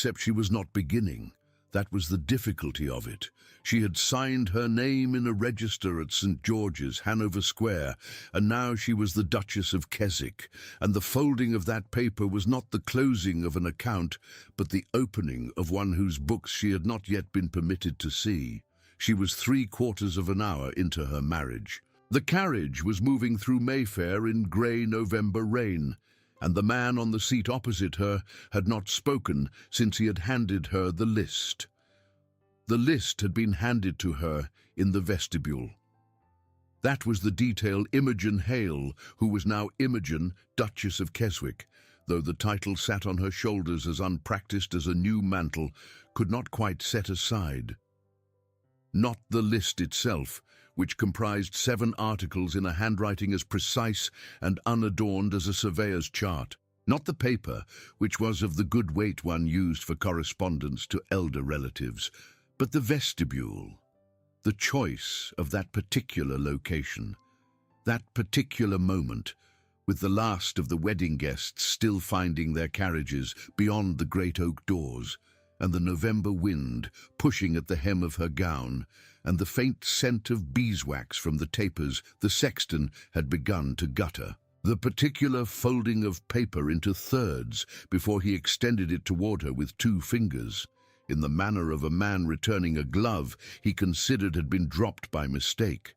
Except she was not beginning. That was the difficulty of it. She had signed her name in a register at St. George's, Hanover Square, and now she was the Duchess of Keswick, and the folding of that paper was not the closing of an account, but the opening of one whose books she had not yet been permitted to see. She was 3/4 of an hour into her marriage. The carriage was moving through Mayfair in grey November rain, and the man on the seat opposite her had not spoken since he had handed her the list. The list had been handed to her in the vestibule. That was the detail Imogen Hale, who was now Imogen, Duchess of Keswick, though the title sat on her shoulders as unpracticed as a new mantle, could not quite set aside. Not the list itself, which comprised 7 articles in a handwriting as precise and unadorned as a surveyor's chart. Not the paper, which was of the good weight one used for correspondence to elder relatives, but the vestibule, the choice of that particular location, that particular moment, with the last of the wedding guests still finding their carriages beyond the great oak doors, and the November wind pushing at the hem of her gown, and the faint scent of beeswax from the tapers the sexton had begun to gutter. The particular folding of paper into thirds before he extended it toward her with 2 fingers, in the manner of a man returning a glove he considered had been dropped by mistake.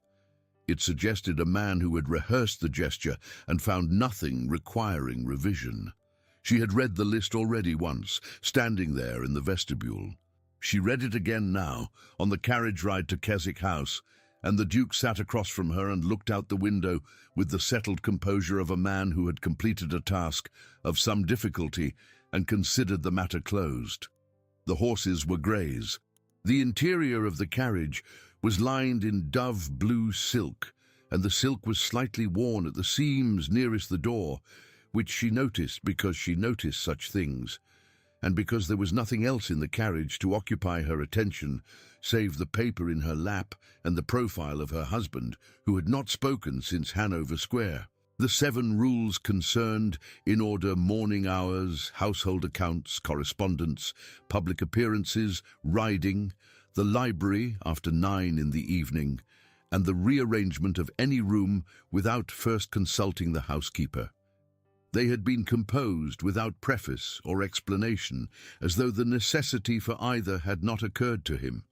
It suggested a man who had rehearsed the gesture and found nothing requiring revision. She had read the list already once, standing there in the vestibule. She read it again now, on the carriage ride to Keswick House, and the Duke sat across from her and looked out the window with the settled composure of a man who had completed a task of some difficulty and considered the matter closed. The horses were greys. The interior of the carriage was lined in dove blue silk, and the silk was slightly worn at the seams nearest the door, which she noticed because she noticed such things, and because there was nothing else in the carriage to occupy her attention save the paper in her lap and the profile of her husband, who had not spoken since Hanover Square. The 7 rules concerned, in order, morning hours, household accounts, correspondence, public appearances, riding, the library after 9 in the evening, and the rearrangement of any room without first consulting the housekeeper. They had been composed without preface or explanation, as though the necessity for either had not occurred to him.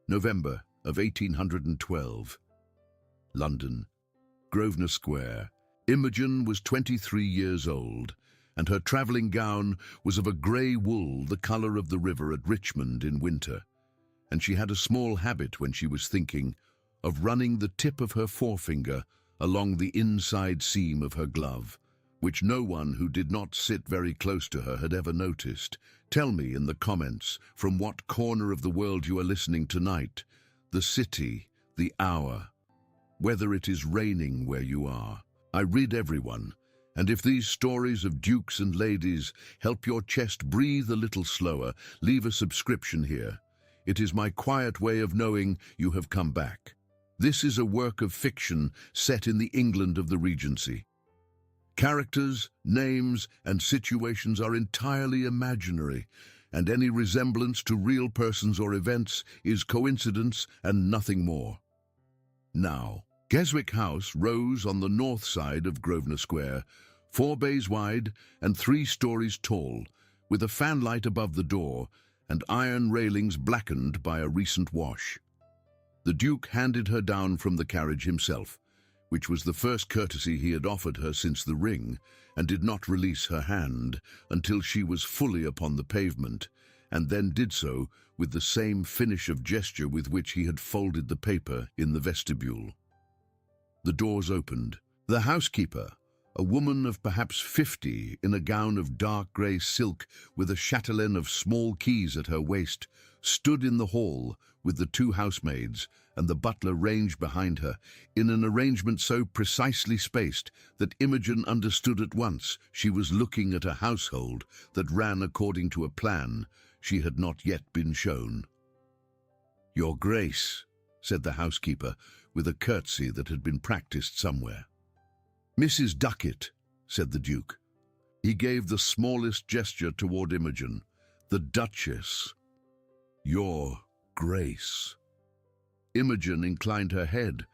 November of 1812. London, Grosvenor Square. Imogen was 23 years old, and her travelling gown was of a grey wool the colour of the river at Richmond in winter, and she had a small habit when she was thinking of running the tip of her forefinger along the inside seam of her glove, which no one who did not sit very close to her had ever noticed. Tell me in the comments from what corner of the world you are listening tonight, the city, the hour, whether it is raining where you are. I read everyone, and if these stories of dukes and ladies help your chest breathe a little slower, leave a subscription here. It is my quiet way of knowing you have come back. This is a work of fiction set in the England of the Regency. Characters, names, and situations are entirely imaginary, and any resemblance to real persons or events is coincidence and nothing more. Now, Keswick House rose on the north side of Grosvenor Square, 4 bays wide and 3 stories tall, with a fanlight above the door and iron railings blackened by a recent wash. The Duke handed her down from the carriage himself, which was the first courtesy he had offered her since the ring, and did not release her hand until she was fully upon the pavement, and then did so with the same finish of gesture with which he had folded the paper in the vestibule. The doors opened. The housekeeper, a woman of perhaps 50 in a gown of dark grey silk with a chatelaine of small keys at her waist, stood in the hall with the 2 housemaids and the butler ranged behind her, in an arrangement so precisely spaced that Imogen understood at once she was looking at a household that ran according to a plan she had not yet been shown. "Your Grace," said the housekeeper, with a curtsy that had been practiced somewhere. "Mrs. Ducat," said the Duke. He gave the smallest gesture toward Imogen. The Duchess. Your Grace. Imogen inclined her head.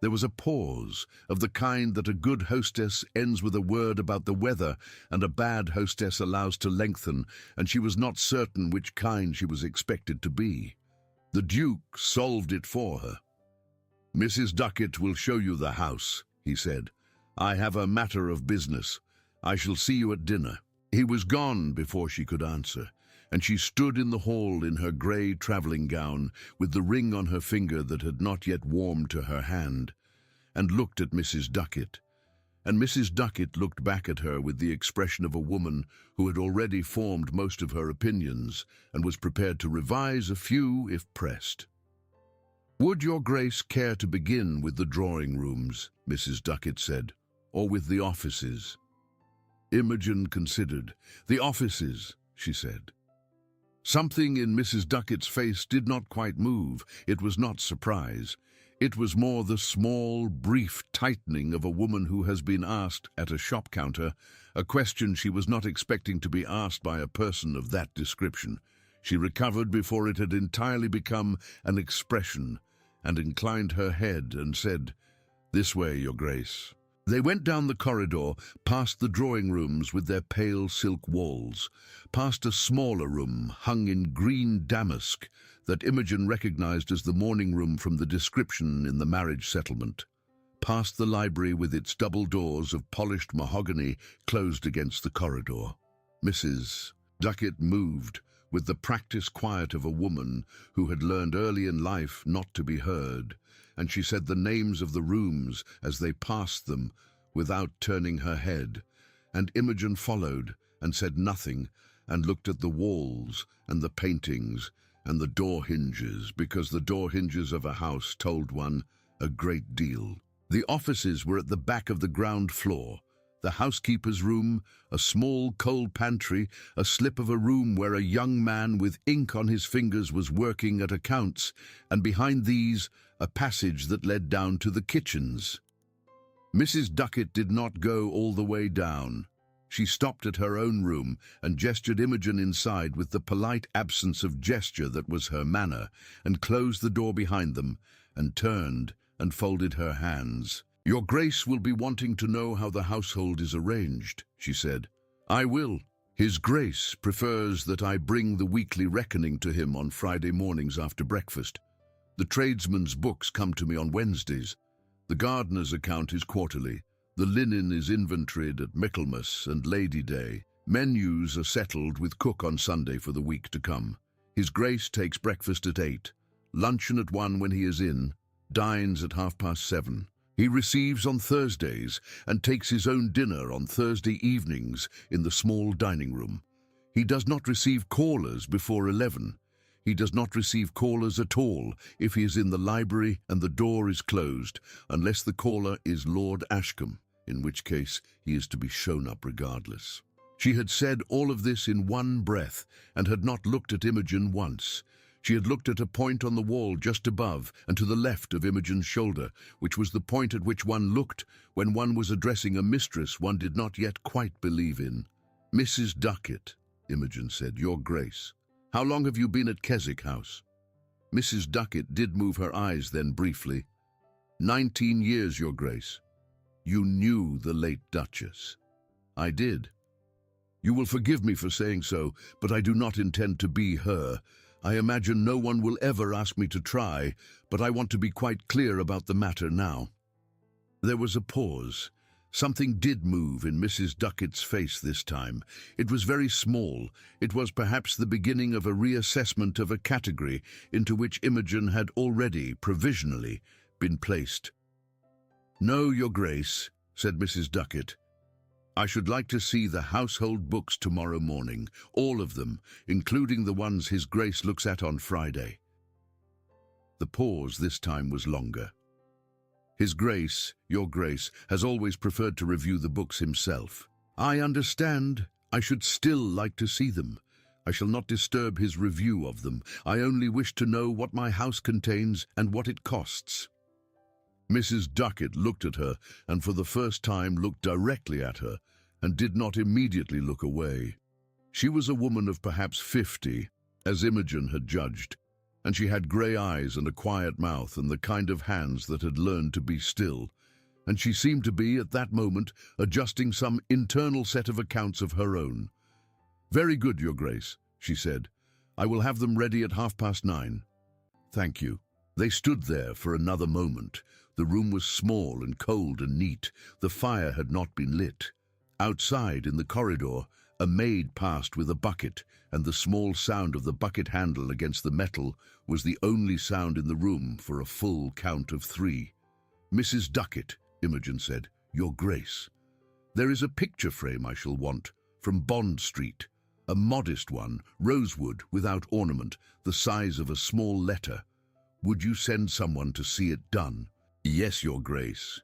There was a pause, of the kind that a good hostess ends with a word about the weather and a bad hostess allows to lengthen, and she was not certain which kind she was expected to be. The Duke solved it for her. "Mrs. Ducat will show you the house," he said. "I have a matter of business. I shall see you at dinner." He was gone before she could answer, and she stood in the hall in her grey travelling gown, with the ring on her finger that had not yet warmed to her hand, and looked at Mrs. Ducat. And Mrs. Ducat looked back at her with the expression of a woman who had already formed most of her opinions and was prepared to revise a few if pressed. "Would your Grace care to begin with the drawing-rooms," Mrs. Ducat said, "or with the offices?" Imogen considered. "The offices," she said. Something in Mrs. Ducat's face did not quite move. It was not surprise. It was more the small, brief tightening of a woman who has been asked at a shop counter a question she was not expecting to be asked by a person of that description. She recovered before it had entirely become an expression, and inclined her head and said, "This way, Your Grace." They went down the corridor, past the drawing-rooms with their pale silk walls, past a smaller room hung in green damask that Imogen recognized as the morning room from the description in the marriage settlement, past the library with its double doors of polished mahogany closed against the corridor. Mrs. Ducat moved with the practiced quiet of a woman who had learned early in life not to be heard, and she said the names of the rooms as they passed them without turning her head, and Imogen followed and said nothing and looked at the walls and the paintings and the door hinges, because the door hinges of a house told one a great deal. The offices were at the back of the ground floor. The housekeeper's room, a small coal pantry, a slip of a room where a young man with ink on his fingers was working at accounts, and behind these, a passage that led down to the kitchens. Mrs. Ducat did not go all the way down. She stopped at her own room and gestured Imogen inside with the polite absence of gesture that was her manner, and closed the door behind them, and turned and folded her hands. "Your Grace will be wanting to know how the household is arranged," she said. "I will. His Grace prefers that I bring the weekly reckoning to him on Friday mornings after breakfast. The tradesmen's books come to me on Wednesdays. The gardener's account is quarterly. The linen is inventoried at Michaelmas and Lady Day. Menus are settled with cook on Sunday for the week to come. His Grace takes breakfast at 8, luncheon at 1 when he is in, dines at 7:30. He receives on Thursdays and takes his own dinner on Thursday evenings in the small dining room. He does not receive callers before 11. He does not receive callers at all if he is in the library and the door is closed, unless the caller is Lord Ashcombe, in which case he is to be shown up regardless." She had said all of this in one breath and had not looked at Imogen once. She had looked at a point on the wall just above and to the left of Imogen's shoulder, which was the point at which one looked when one was addressing a mistress one did not yet quite believe in. "Mrs. Ducat," Imogen said, "Your Grace. How long have you been at Keswick House?" Mrs. Ducat did move her eyes then briefly. 19 years, Your Grace." "You knew the late Duchess?" "I did." "You will forgive me for saying so, but I do not intend to be her. I imagine no one will ever ask me to try, but I want to be quite clear about the matter now." There was a pause. Something did move in Mrs. Ducat's face this time. It was very small. It was perhaps the beginning of a reassessment of a category into which Imogen had already, provisionally, been placed. "No, Your Grace," said Mrs. Ducat. "I should like to see the household books tomorrow morning, all of them, including the ones His Grace looks at on Friday." The pause this time was longer. "His Grace, Your Grace, has always preferred to review the books himself." "I understand. I should still like to see them. I shall not disturb his review of them. I only wish to know what my house contains and what it costs." Mrs. Ducat looked at her, and for the first time looked directly at her, and did not immediately look away. She was a woman of perhaps 50, as Imogen had judged, and she had grey eyes and a quiet mouth and the kind of hands that had learned to be still, and she seemed to be, at that moment, adjusting some internal set of accounts of her own. "Very good, Your Grace," she said. "I will have them ready at 9:30. "Thank you." They stood there for another moment. The room was small and cold and neat. The fire had not been lit. Outside, in the corridor, a maid passed with a bucket, and the small sound of the bucket handle against the metal was the only sound in the room for a full count of 3. "Mrs. Ducat," Imogen said, "Your Grace. There is a picture frame I shall want, from Bond Street. A modest one, rosewood, without ornament, the size of a small letter. Would you send someone to see it done?" "Yes, Your Grace."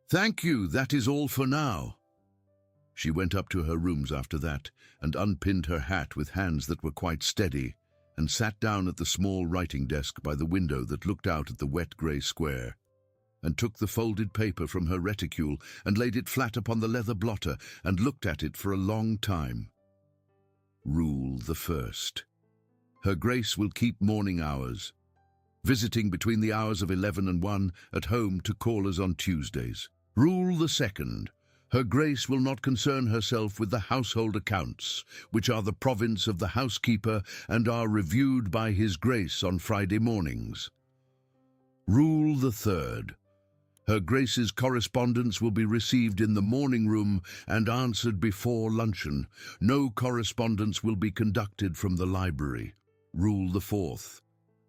"Thank you, that is all for now." She went up to her rooms after that, and unpinned her hat with hands that were quite steady, and sat down at the small writing desk by the window that looked out at the wet grey square, and took the folded paper from her reticule and laid it flat upon the leather blotter and looked at it for a long time. Rule the 1st. Her Grace will keep morning hours, visiting between the hours of 11 and 1 at home to callers on Tuesdays. Rule the 2nd. Her Grace will not concern herself with the household accounts, which are the province of the housekeeper and are reviewed by His Grace on Friday mornings. Rule the 3rd. Her Grace's correspondence will be received in the morning room and answered before luncheon. No correspondence will be conducted from the library. Rule the 4th.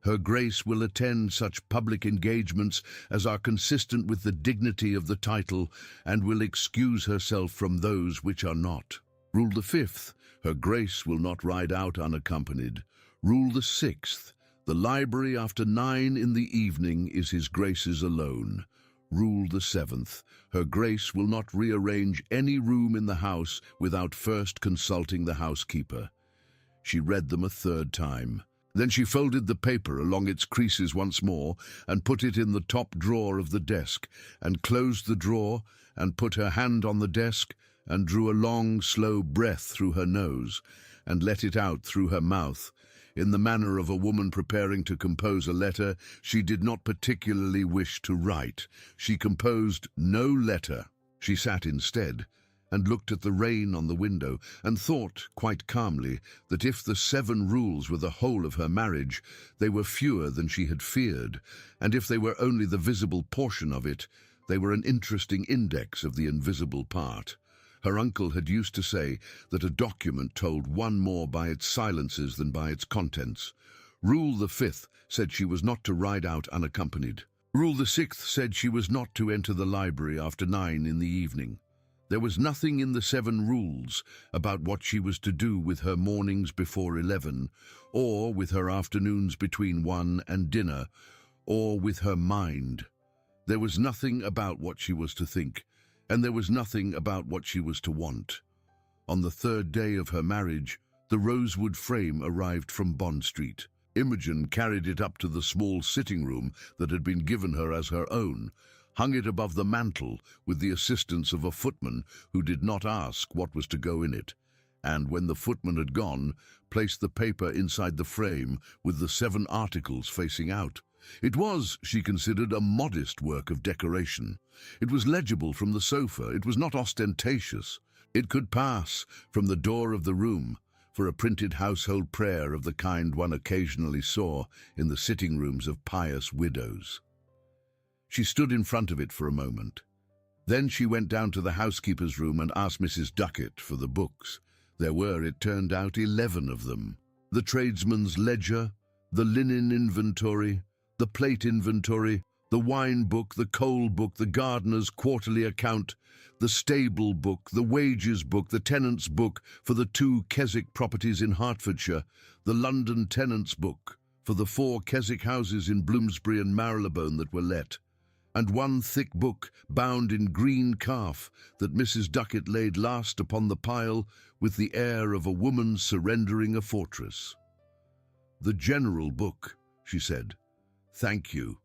Her Grace will attend such public engagements as are consistent with the dignity of the title and will excuse herself from those which are not. Rule the 5th. Her Grace will not ride out unaccompanied. Rule the 6th. The library after 9 in the evening is His Grace's alone. Rule the 7th. Her Grace will not rearrange any room in the house without first consulting the housekeeper. She read them a 3rd time. Then she folded the paper along its creases once more and put it in the top drawer of the desk, and closed the drawer and put her hand on the desk and drew a long, slow breath through her nose and let it out through her mouth. In the manner of a woman preparing to compose a letter she did not particularly wish to write. She composed no letter. She sat instead and looked at the rain on the window and thought, quite calmly, that if the 7 rules were the whole of her marriage, they were fewer than she had feared, and if they were only the visible portion of it, they were an interesting index of the invisible part. Her uncle had used to say that a document told one more by its silences than by its contents. Rule the 5th said she was not to ride out unaccompanied. Rule the 6th said she was not to enter the library after 9 in the evening. There was nothing in the 7 rules about what she was to do with her mornings before 11, or with her afternoons between 1 and dinner, or with her mind. There was nothing about what she was to think, and there was nothing about what she was to want. On the 3rd day of her marriage, the rosewood frame arrived from Bond Street. Imogen carried it up to the small sitting room that had been given her as her own, hung it above the mantel with the assistance of a footman who did not ask what was to go in it, and when the footman had gone, placed the paper inside the frame with the 7 articles facing out. It was, she considered, a modest work of decoration. It was legible from the sofa. It was not ostentatious. It could pass from the door of the room for a printed household prayer of the kind one occasionally saw in the sitting rooms of pious widows. She stood in front of it for a moment. Then she went down to the housekeeper's room and asked Mrs. Ducat for the books. There were, it turned out, 11 of them. The tradesman's ledger, the linen inventory, the plate inventory, the wine book, the coal book, the gardener's quarterly account, the stable book, the wages book, the tenant's book for the 2 Keswick properties in Hertfordshire, the London tenant's book for the 4 Keswick houses in Bloomsbury and Marylebone that were let, and 1 thick book bound in green calf that Mrs. Ducat laid last upon the pile with the air of a woman surrendering a fortress. "The general book," she said. "Thank you."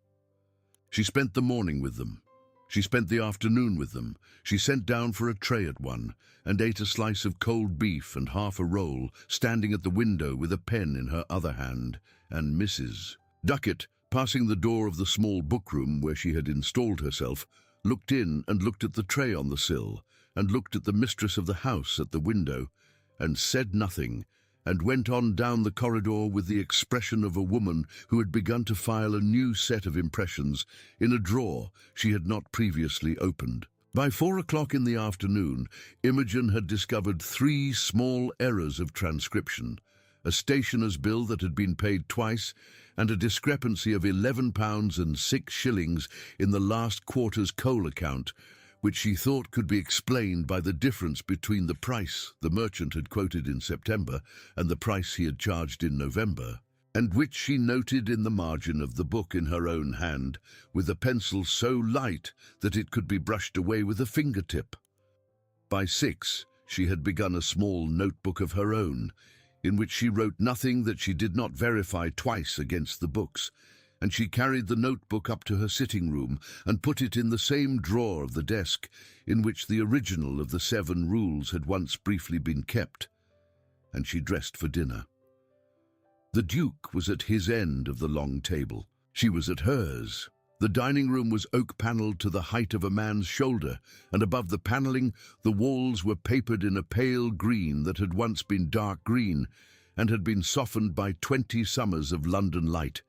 She spent the morning with them. She spent the afternoon with them. She sent down for a tray at one, and ate a slice of cold beef and half a roll, standing at the window with a pen in her other hand, and Mrs. Duckett, passing the door of the small bookroom where she had installed herself, looked in and looked at the tray on the sill, and looked at the mistress of the house at the window, and said nothing, and went on down the corridor with the expression of a woman who had begun to file a new set of impressions in a drawer she had not previously opened. By 4 o'clock in the afternoon, Imogen had discovered 3 small errors of transcription, a stationer's bill that had been paid twice, and a discrepancy of £11 and 6 shillings in the last quarter's coal account, which she thought could be explained by the difference between the price the merchant had quoted in September and the price he had charged in November, and which she noted in the margin of the book in her own hand, with a pencil so light that it could be brushed away with a fingertip. By 6, she had begun a small notebook of her own, in which she wrote nothing that she did not verify twice against the books, and she carried the notebook up to her sitting room and put it in the same drawer of the desk in which the original of the 7 rules had once briefly been kept, and she dressed for dinner. The Duke was at his end of the long table. She was at hers. The dining room was oak-panelled to the height of a man's shoulder, and above the panelling the walls were papered in a pale green that had once been dark green and had been softened by 20 summers of London light.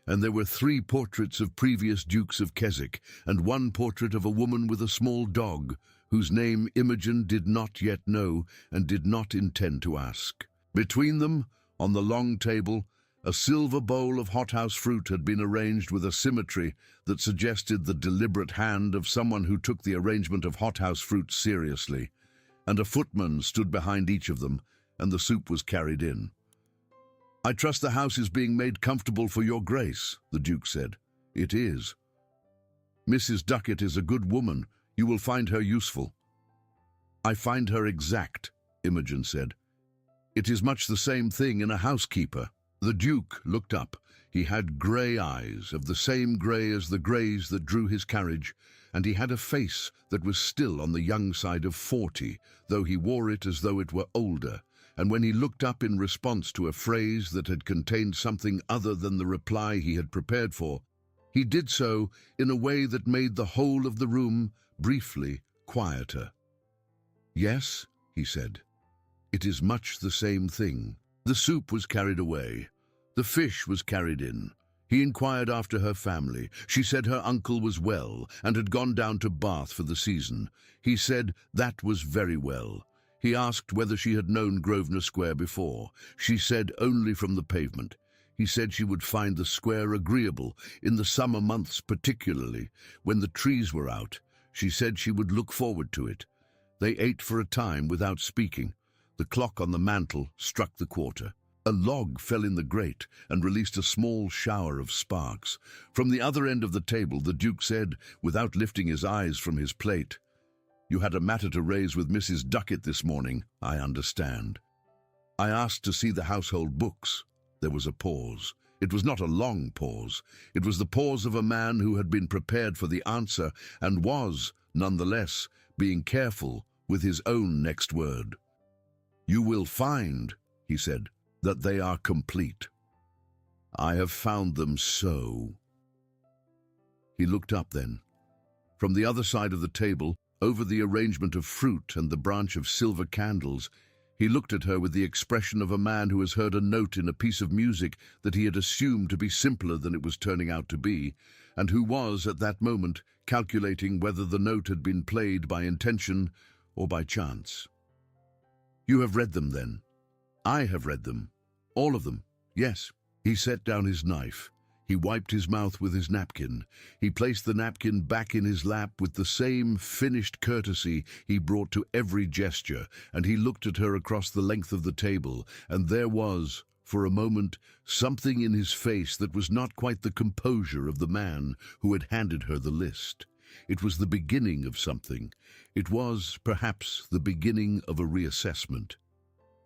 And there were 3 portraits of previous Dukes of Keswick, and 1 portrait of a woman with a small dog, whose name Imogen did not yet know and did not intend to ask. Between them, on the long table, a silver bowl of hothouse fruit had been arranged with a symmetry that suggested the deliberate hand of someone who took the arrangement of hothouse fruit seriously, and a footman stood behind each of them, and the soup was carried in. "I trust the house is being made comfortable for your grace," the Duke said. "It is." "Mrs. Duckett is a good woman. You will find her useful." "I find her exact," Imogen said. "It is much the same thing in a housekeeper." The Duke looked up. He had grey eyes, of the same grey as the greys that drew his carriage, and he had a face that was still on the young side of 40, though he wore it as though it were older. And when he looked up in response to a phrase that had contained something other than the reply he had prepared for, he did so in a way that made the whole of the room, briefly, quieter. "Yes," he said, "it is much the same thing." The soup was carried away. The fish was carried in. He inquired after her family. She said her uncle was well and had gone down to Bath for the season. He said that was very well. He asked whether she had known Grosvenor Square before. She said only from the pavement. He said she would find the square agreeable, in the summer months particularly, when the trees were out. She said she would look forward to it. They ate for a time without speaking. The clock on the mantel struck the quarter. A log fell in the grate and released a small shower of sparks. From the other end of the table, the Duke said, without lifting his eyes from his plate, "You had a matter to raise with Mrs. Duckett this morning, I understand." "I asked to see the household books." There was a pause. It was not a long pause. It was the pause of a man who had been prepared for the answer and was, nonetheless, being careful with his own next word. "You will find," he said, "that they are complete." "I have found them so." He looked up then. From the other side of the table, over the arrangement of fruit and the branch of silver candles, he looked at her with the expression of a man who has heard a note in a piece of music that he had assumed to be simpler than it was turning out to be, and who was, at that moment, calculating whether the note had been played by intention or by chance. "You have read them, then?" "I have read them. All of them, yes." He set down his knife. He wiped his mouth with his napkin. He placed the napkin back in his lap with the same finished courtesy he brought to every gesture, and he looked at her across the length of the table, and there was, for a moment, something in his face that was not quite the composure of the man who had handed her the list. It was the beginning of something. It was, perhaps, the beginning of a reassessment.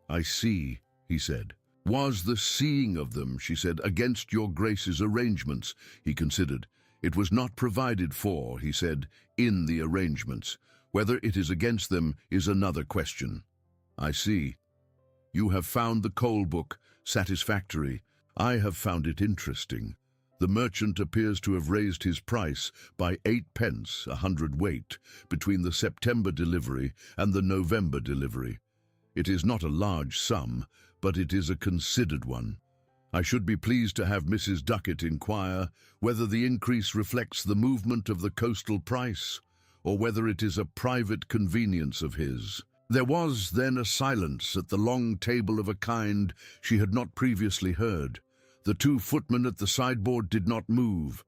"I see," he said. "Was the seeing of them," she said, "against your Grace's arrangements?" He considered. It was not provided for, he said, in the arrangements. Whether it is against them is another question. I see. You have found the coal book satisfactory. I have found it interesting. The merchant appears to have raised his price by 8p a hundredweight between the September delivery and the November delivery. It is not a large sum, but it is a considered one. I should be pleased to have Mrs. Duckett inquire whether the increase reflects the movement of the coastal price, or whether it is a private convenience of his. There was then a silence at the long table of a kind she had not previously heard. The two footmen at the sideboard did not move.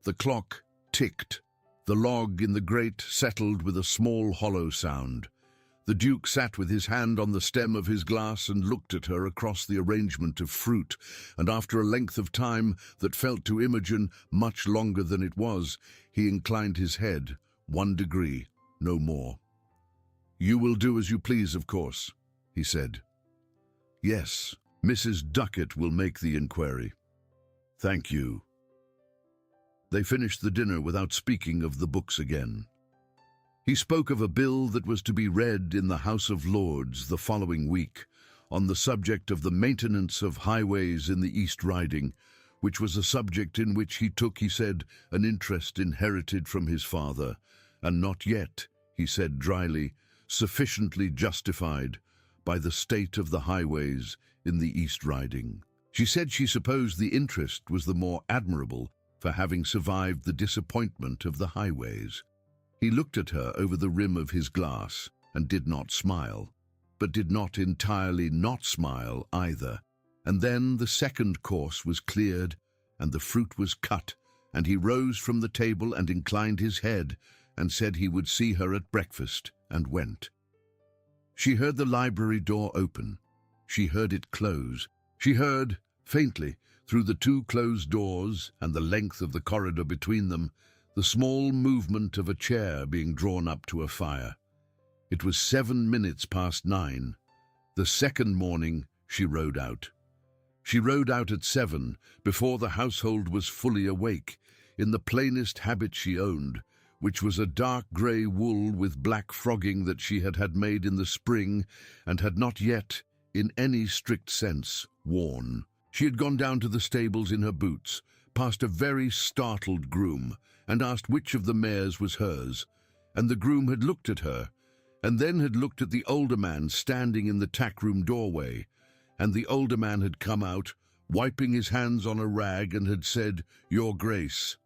The clock ticked. The log in the grate settled with a small hollow sound. The Duke sat with his hand on the stem of his glass and looked at her across the arrangement of fruit, and after a length of time that felt to Imogen much longer than it was, he inclined his head 1 degree, no more. "You will do as you please, of course," he said. "Yes, Mrs. Duckett will make the inquiry." "Thank you." They finished the dinner without speaking of the books again. He spoke of a bill that was to be read in the House of Lords the following week on the subject of the maintenance of highways in the East Riding, which was a subject in which he took, he said, an interest inherited from his father, and not yet, he said dryly, sufficiently justified by the state of the highways in the East Riding. She said she supposed the interest was the more admirable for having survived the disappointment of the highways. He looked at her over the rim of his glass and did not smile, but did not entirely not smile either. And then the second course was cleared and the fruit was cut, and he rose from the table and inclined his head and said he would see her at breakfast, and went. She heard the library door open. She heard it close. She heard, faintly, through the two closed doors and the length of the corridor between them, the small movement of a chair being drawn up to a fire. It was 7 minutes past 9. The second morning she rode out. She rode out at 7, before the household was fully awake, in the plainest habit she owned, which was a dark grey wool with black frogging that she had had made in the spring and had not yet, in any strict sense, worn. She had gone down to the stables in her boots, past a very startled groom, and asked which of the mares was hers, and the groom had looked at her, and then had looked at the older man standing in the tack-room doorway, and the older man had come out, wiping his hands on a rag, and had said, "Your Grace."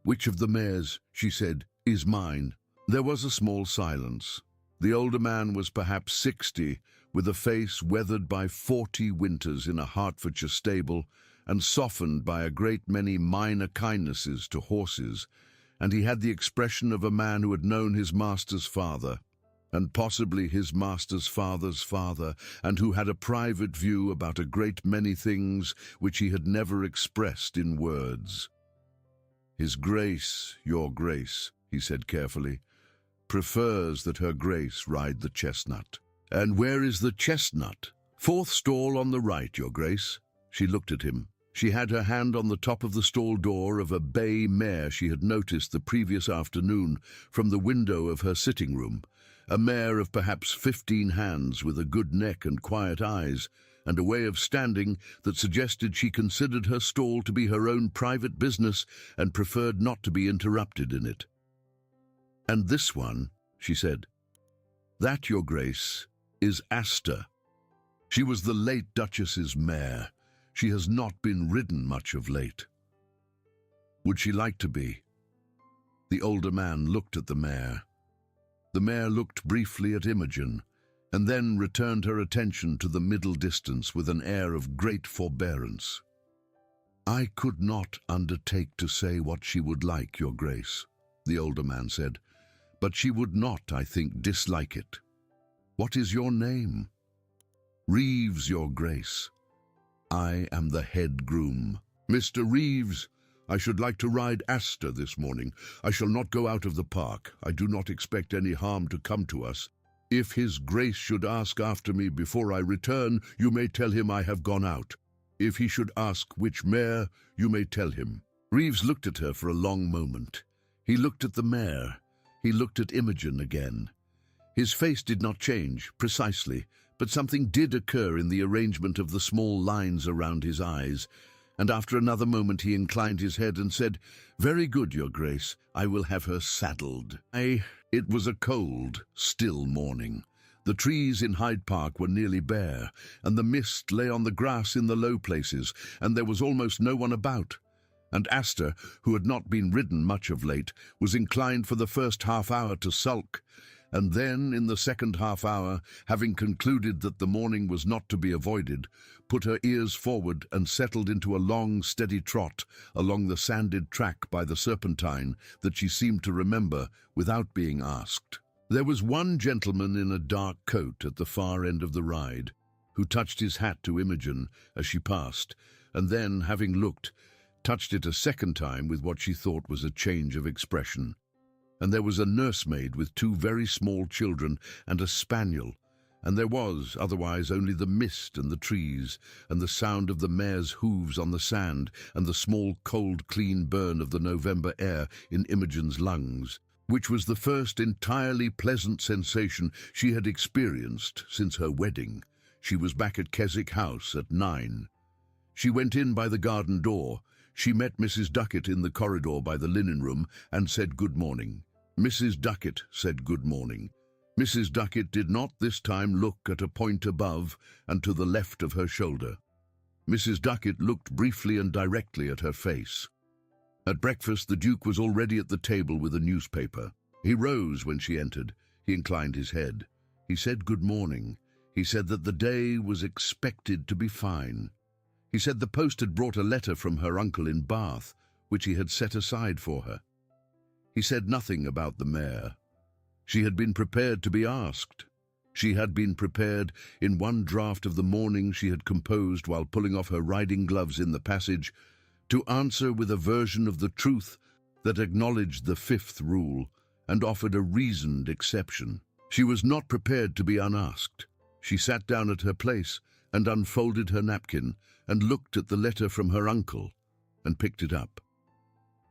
"Which of the mares," she said, "is mine?" There was a small silence. The older man was perhaps 60, with a face weathered by 40 winters in a Hertfordshire stable, and softened by a great many minor kindnesses to horses, and he had the expression of a man who had known his master's father, and possibly his master's father's father, and who had a private view about a great many things which he had never expressed in words. "His Grace, your Grace," he said carefully, "prefers that her Grace ride the chestnut." "And where is the chestnut?" "Fourth stall on the right, your Grace." She looked at him. She had her hand on the top of the stall door of a bay mare she had noticed the previous afternoon from the window of her sitting-room, a mare of perhaps 15 hands with a good neck and quiet eyes, and a way of standing that suggested she considered her stall to be her own private business and preferred not to be interrupted in it. "And this one," she said. "That, your Grace, is Asta. She was the late Duchess's mare. She has not been ridden much of late." "Would she like to be?" The older man looked at the mare. The mare looked briefly at Imogen, and then returned her attention to the middle distance with an air of great forbearance. "I could not undertake to say what she would like, your Grace," the older man said, "but she would not, I think, dislike it. What is your name?" "Reeves, your Grace." "I am the head groom." "Mr. Reeves, I should like to ride Asta this morning. I shall not go out of the park. I do not expect any harm to come to us. If his Grace should ask after me before I return, you may tell him I have gone out. If he should ask which mare, you may tell him." Reeves looked at her for a long moment. He looked at the mare. He looked at Imogen again. His face did not change, precisely, but something did occur in the arrangement of the small lines around his eyes, and after another moment he inclined his head and said, "Very good, Your Grace. I will have her saddled." It was a cold, still morning. The trees in Hyde Park were nearly bare, and the mist lay on the grass in the low places, and there was almost no one about. And Aster, who had not been ridden much of late, was inclined for the first half-hour to sulk, and then, in the second half-hour, having concluded that the morning was not to be avoided, put her ears forward and settled into a long, steady trot along the sanded track by the Serpentine that she seemed to remember without being asked. There was one gentleman in a dark coat at the far end of the ride, who touched his hat to Imogen as she passed, and then, having looked, touched it a second time with what she thought was a change of expression. And there was a nursemaid with two very small children and a spaniel, and there was, otherwise, only the mist and the trees, and the sound of the mare's hooves on the sand, and the small, cold, clean burn of the November air in Imogen's lungs, which was the first entirely pleasant sensation she had experienced since her wedding. She was back at Keswick House at 9. She went in by the garden door. She met Mrs. Duckett in the corridor by the linen room and said good morning. Mrs. Duckett said good morning. Mrs. Duckett did not this time look at a point above and to the left of her shoulder. Mrs. Duckett looked briefly and directly at her face. At breakfast, the Duke was already at the table with a newspaper. He rose when she entered. He inclined his head. He said good morning. He said that the day was expected to be fine. He said the post had brought a letter from her uncle in Bath, which he had set aside for her. He said nothing about the mare. She had been prepared to be asked. She had been prepared in one draft of the morning she had composed while pulling off her riding gloves in the passage to answer with a version of the truth that acknowledged the fifth rule and offered a reasoned exception. She was not prepared to be unasked. She sat down at her place and unfolded her napkin and looked at the letter from her uncle and picked it up.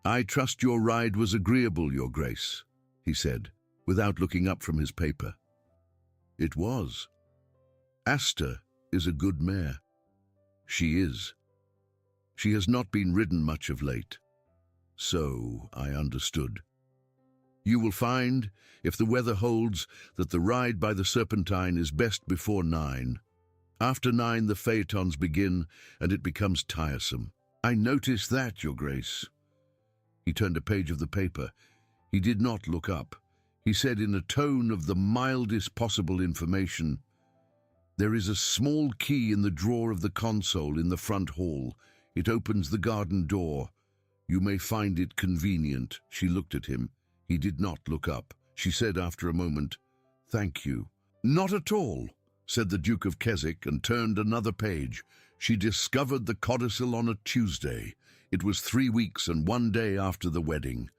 "I trust your ride was agreeable, Your Grace," he said, without looking up from his paper. It was. Aster is a good mare. She is. She has not been ridden much of late. So I understood. You will find, if the weather holds, that the ride by the Serpentine is best before 9. After 9 the phaetons begin, and it becomes tiresome. I notice that, Your Grace. He turned a page of the paper. He did not look up. He said in a tone of the mildest possible information, "There is a small key in the drawer of the console in the front hall. It opens the garden door. You may find it convenient." She looked at him. He did not look up. She said after a moment, "Thank you." "Not at all," said the Duke of Keswick, and turned another page. She discovered the codicil on a Tuesday. It was 3 weeks and 1 day after the wedding.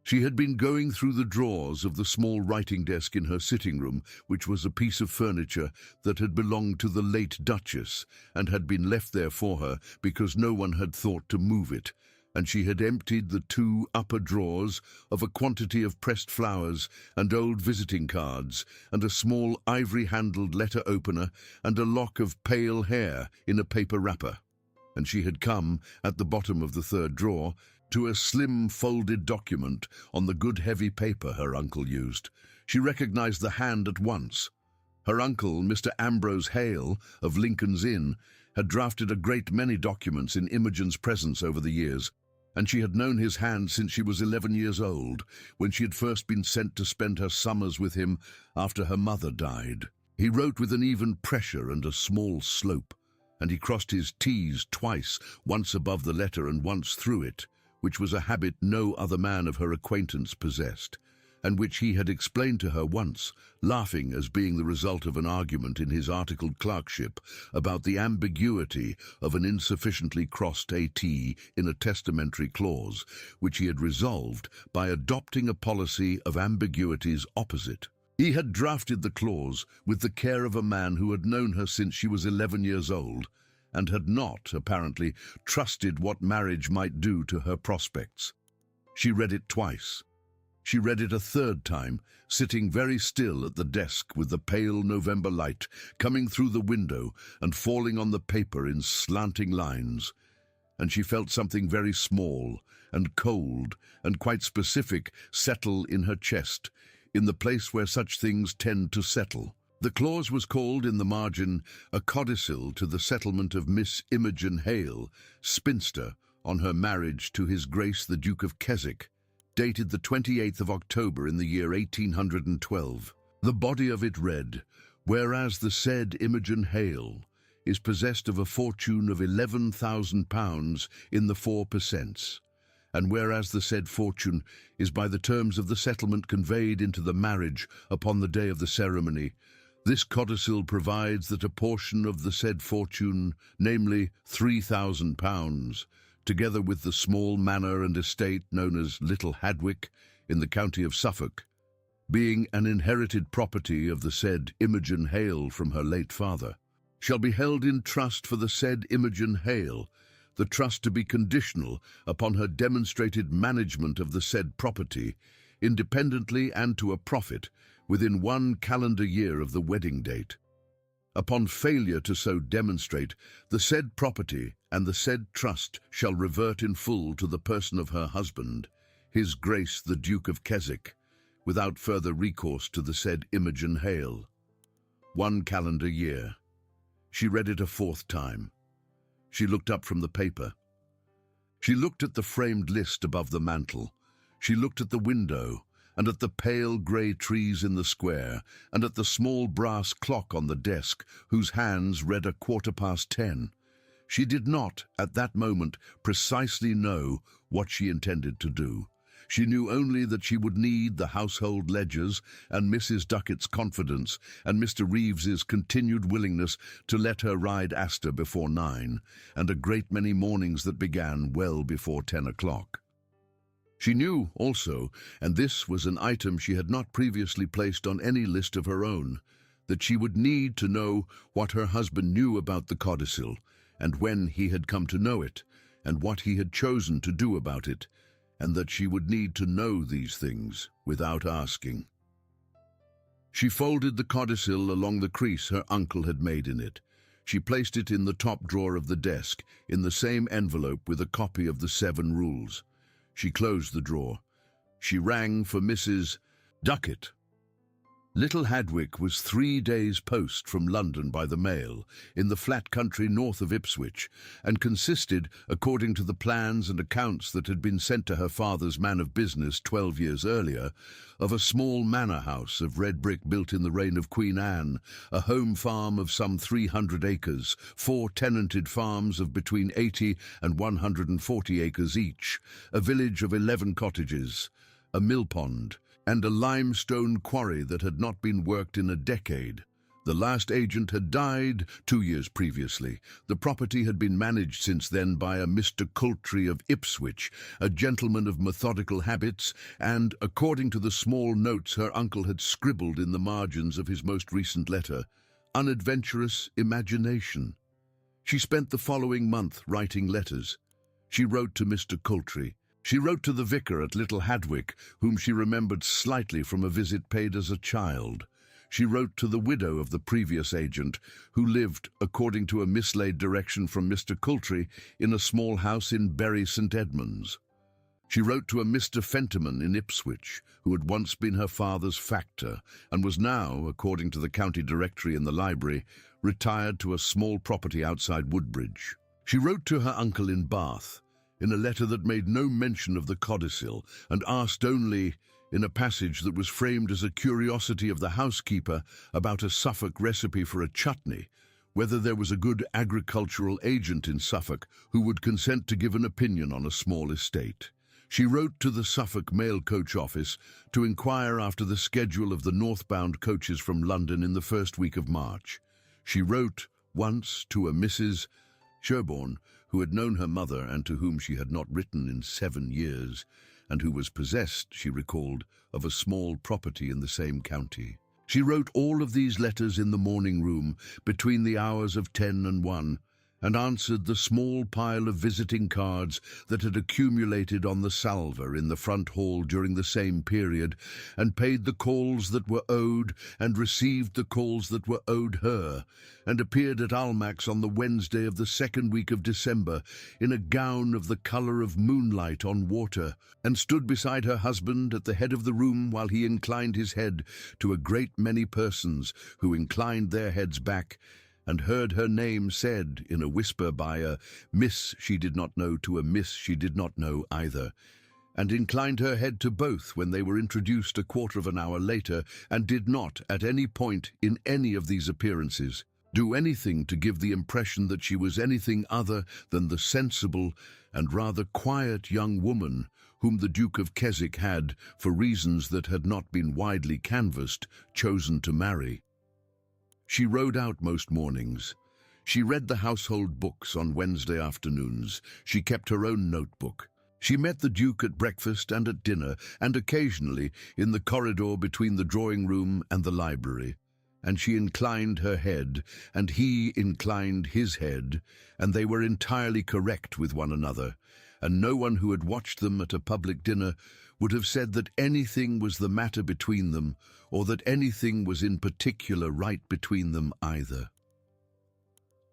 She had been going through the drawers of the small writing desk in her sitting room, which was a piece of furniture that had belonged to the late Duchess and had been left there for her because no one had thought to move it, and she had emptied the 2 upper drawers of a quantity of pressed flowers and old visiting cards and a small ivory-handled letter opener and a lock of pale hair in a paper wrapper. And she had come, at the bottom of the 3rd drawer, to a slim folded document on the good heavy paper her uncle used. She recognized the hand at once. Her uncle, Mr. Ambrose Hale, of Lincoln's Inn, had drafted a great many documents in Imogen's presence over the years, and she had known his hand since she was 11 years old, when she had first been sent to spend her summers with him after her mother died. He wrote with an even pressure and a small slope, and he crossed his T's twice, once above the letter and once through it, which was a habit no other man of her acquaintance possessed, and which he had explained to her once, laughing as being the result of an argument in his articled clerkship about the ambiguity of an insufficiently crossed AT in a testamentary clause, which he had resolved by adopting a policy of ambiguities opposite. He had drafted the clause with the care of a man who had known her since she was 11 years old, and had not, apparently, trusted what marriage might do to her prospects. She read it twice. She read it a third time, sitting very still at the desk with the pale November light coming through the window and falling on the paper in slanting lines. And she felt something very small and cold and quite specific settle in her chest, in the place where such things tend to settle. The clause was called in the margin a codicil to the settlement of Miss Imogen Hale, spinster, on her marriage to His Grace the Duke of Keswick, dated the 28th of October in the year 1812. The body of it read, "Whereas the said Imogen Hale is possessed of a fortune of £11,000 in the 4%, and whereas the said fortune is by the terms of the settlement conveyed into the marriage upon the day of the ceremony, this codicil provides that a portion of the said fortune, namely £3,000, together with the small manor and estate known as Little Hadwick in the county of Suffolk, being an inherited property of the said Imogen Hale from her late father, shall be held in trust for the said Imogen Hale, the trust to be conditional upon her demonstrated management of the said property, independently and to a profit, within 1 calendar year of the wedding date. Upon failure to so demonstrate, the said property and the said trust shall revert in full to the person of her husband, His Grace the Duke of Keswick, without further recourse to the said Imogen Hale. 1 calendar year. She read it a fourth time. She looked up from the paper. She looked at the framed list above the mantel. She looked at the window, and at the pale grey trees in the square, and at the small brass clock on the desk, whose hands read 10:15. She did not, at that moment, precisely know what she intended to do. She knew only that she would need the household ledgers and Mrs. Duckett's confidence and Mr. Reeves's continued willingness to let her ride Astor before 9, and a great many mornings that began well before 10 o'clock. She knew also, and this was an item she had not previously placed on any list of her own, that she would need to know what her husband knew about the codicil, and when he had come to know it, and what he had chosen to do about it, and that she would need to know these things without asking. She folded the codicil along the crease her uncle had made in it. She placed it in the top drawer of the desk, in the same envelope with a copy of the 7 rules. She closed the drawer. She rang for Mrs. Duckett. Little Hadwick was 3 days' post from London by the mail, in the flat country north of Ipswich, and consisted, according to the plans and accounts that had been sent to her father's man of business 12 years earlier, of a small manor house of red brick built in the reign of Queen Anne, a home farm of some 300 acres, 4 tenanted farms of between 80 and 140 acres each, a village of 11 cottages, a mill pond, and a limestone quarry that had not been worked in a decade. The last agent had died 2 years previously. The property had been managed since then by a Mr. Coultry of Ipswich, a gentleman of methodical habits, and, according to the small notes her uncle had scribbled in the margins of his most recent letter, unadventurous imagination. She spent the following month writing letters. She wrote to Mr. Coultry. She wrote to the vicar at Little Hadwick, whom she remembered slightly from a visit paid as a child. She wrote to the widow of the previous agent, who lived, according to a mislaid direction from Mr. Coultry, in a small house in Bury St. Edmunds. She wrote to a Mr. Fentiman in Ipswich, who had once been her father's factor, and was now, according to the county directory in the library, retired to a small property outside Woodbridge. She wrote to her uncle in Bath, in a letter that made no mention of the codicil, and asked only, in a passage that was framed as a curiosity of the housekeeper about a Suffolk recipe for a chutney, whether there was a good agricultural agent in Suffolk who would consent to give an opinion on a small estate. She wrote to the Suffolk mail coach office to inquire after the schedule of the northbound coaches from London in the first week of March. She wrote once to a Mrs. Sherborne, who had known her mother and to whom she had not written in 7 years, and who was possessed, she recalled, of a small property in the same county. She wrote all of these letters in the morning room between the hours of 10 and 1, and answered the small pile of visiting cards that had accumulated on the salver in the front hall during the same period, and paid the calls that were owed and received the calls that were owed her, and appeared at Almack's on the Wednesday of the second week of December in a gown of the colour of moonlight on water, and stood beside her husband at the head of the room while he inclined his head to a great many persons who inclined their heads back, and heard her name said in a whisper by a miss she did not know to a miss she did not know either, and inclined her head to both when they were introduced a quarter of an hour later, and did not, at any point in any of these appearances, do anything to give the impression that she was anything other than the sensible and rather quiet young woman whom the Duke of Keswick had, for reasons that had not been widely canvassed, chosen to marry. She rode out most mornings. She read the household books on Wednesday afternoons. She kept her own notebook. She met the Duke at breakfast and at dinner, and occasionally in the corridor between the drawing-room and the library. And she inclined her head, and he inclined his head, and they were entirely correct with one another, and no one who had watched them at a public dinner would have said that anything was the matter between them, or that anything was in particular right between them either.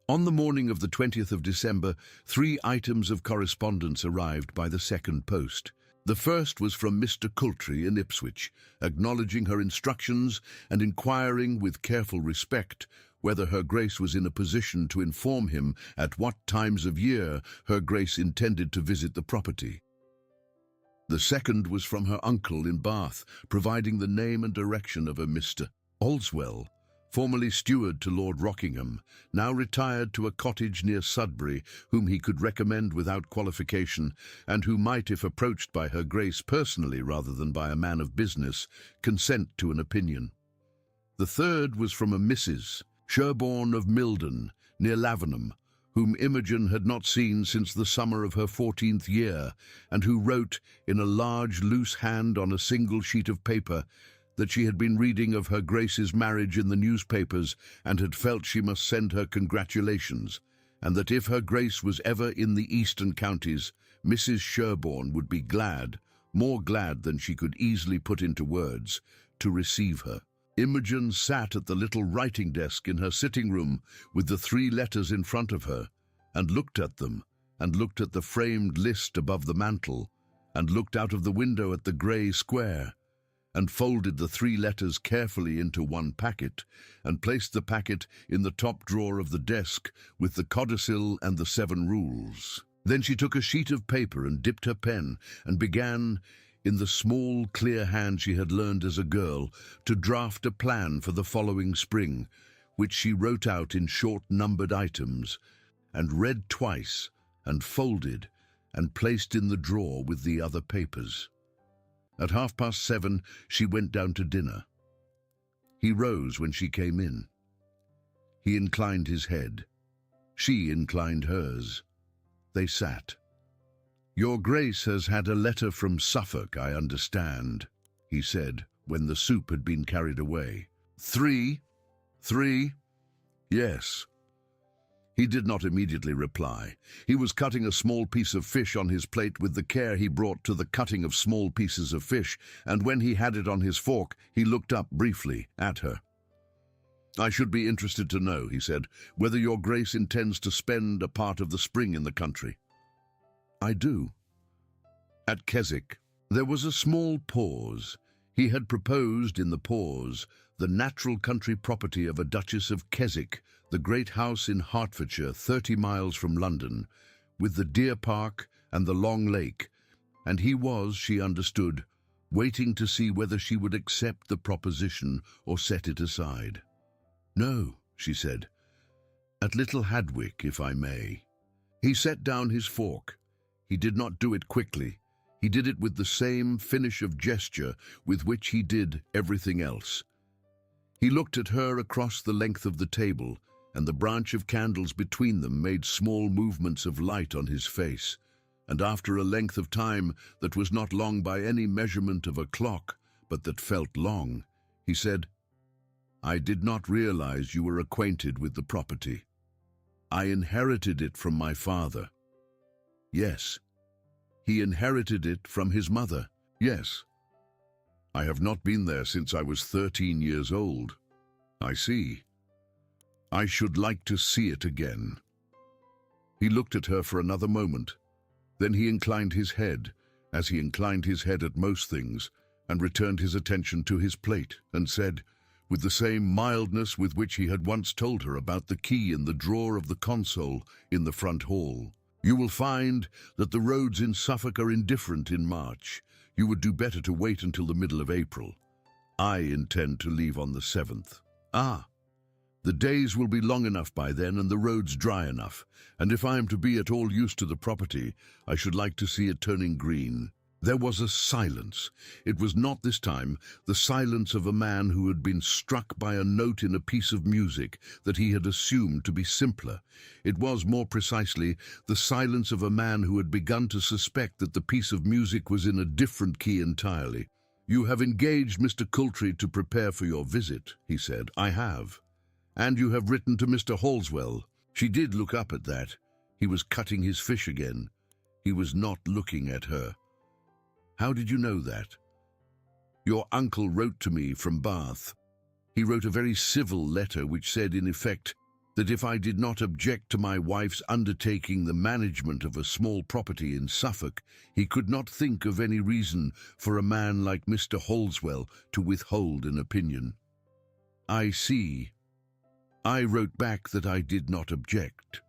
On the morning of the 20th of December, 3 items of correspondence arrived by the second post. The first was from Mr. Coultry in Ipswich, acknowledging her instructions and inquiring with careful respect whether Her Grace was in a position to inform him at what times of year Her Grace intended to visit the property. The second was from her uncle in Bath, providing the name and direction of a Mr. Olswell, formerly steward to Lord Rockingham, now retired to a cottage near Sudbury, whom he could recommend without qualification, and who might, if approached by Her Grace personally rather than by a man of business, consent to an opinion. The third was from a Mrs. Sherborne of Milden, near Lavenham, whom Imogen had not seen since the summer of her 14th year, and who wrote in a large loose hand on a single sheet of paper that she had been reading of Her Grace's marriage in the newspapers and had felt she must send her congratulations, and that if Her Grace was ever in the eastern counties, Mrs. Sherborne would be glad, more glad than she could easily put into words, to receive her. Imogen sat at the little writing desk in her sitting room with the 3 letters in front of her, and looked at them, and looked at the framed list above the mantel, and looked out of the window at the grey square, and folded the 3 letters carefully into one packet, and placed the packet in the top drawer of the desk with the codicil and the 7 rules. Then she took a sheet of paper and dipped her pen, and began, in the small, clear hand she had learned as a girl, to draft a plan for the following spring, which she wrote out in short numbered items, and read twice, and folded, and placed in the drawer with the other papers. At 7:30 she went down to dinner. He rose when she came in. He inclined his head. She inclined hers. They sat. "Your Grace has had a letter from Suffolk, I understand," he said, when the soup had been carried away. Three? Yes." He did not immediately reply. He was cutting a small piece of fish on his plate with the care he brought to the cutting of small pieces of fish, and when he had it on his fork, he looked up briefly at her. "I should be interested to know," he said, "whether your Grace intends to spend a part of the spring in the country." "I do." "At Keswick." There was a small pause. He had proposed, in the pause, the natural country property of a Duchess of Keswick, the great house in Hertfordshire, 30 miles from London, with the deer park and the long lake, and he was, she understood, waiting to see whether she would accept the proposition or set it aside. "No," she said, "at Little Hadwick, if I may." He set down his fork. He did not do it quickly. He did it with the same finish of gesture with which he did everything else. He looked at her across the length of the table, and the branch of candles between them made small movements of light on his face, and after a length of time that was not long by any measurement of a clock, but that felt long, he said, "I did not realize you were acquainted with the property." I inherited it from my father. Yes. He inherited it from his mother. Yes. I have not been there since I was 13 years old. I see. I should like to see it again. He looked at her for another moment. Then he inclined his head, as he inclined his head at most things, and returned his attention to his plate, and said, with the same mildness with which he had once told her about the key in the drawer of the console in the front hall, "You will find that the roads in Suffolk are indifferent in March. You would do better to wait until the middle of April. I intend to leave on the 7th. Ah, the days will be long enough by then and the roads dry enough, and if I am to be at all use to the property, I should like to see it turning green." There was a silence. It was not this time the silence of a man who had been struck by a note in a piece of music that he had assumed to be simpler. It was, more precisely, the silence of a man who had begun to suspect that the piece of music was in a different key entirely. "You have engaged Mr. Coultry to prepare for your visit," he said. "I have. And you have written to Mr. Halswell." She did look up at that. He was cutting his fish again. He was not looking at her. "How did you know that?" "Your uncle wrote to me from Bath. He wrote a very civil letter which said, in effect, that if I did not object to my wife's undertaking the management of a small property in Suffolk, he could not think of any reason for a man like Mr. Halswell to withhold an opinion." "I see. I wrote back that I did not object."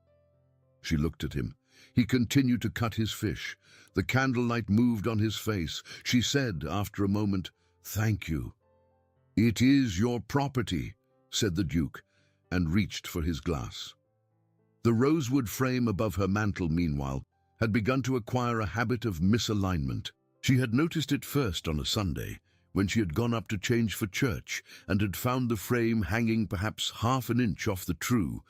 She looked at him. He continued to cut his fish. The candlelight moved on his face. She said, after a moment, "Thank you." "It is your property," said the Duke, and reached for his glass. The rosewood frame above her mantel, meanwhile, had begun to acquire a habit of misalignment. She had noticed it first on a Sunday, when she had gone up to change for church, and had found the frame hanging perhaps half an inch off the true,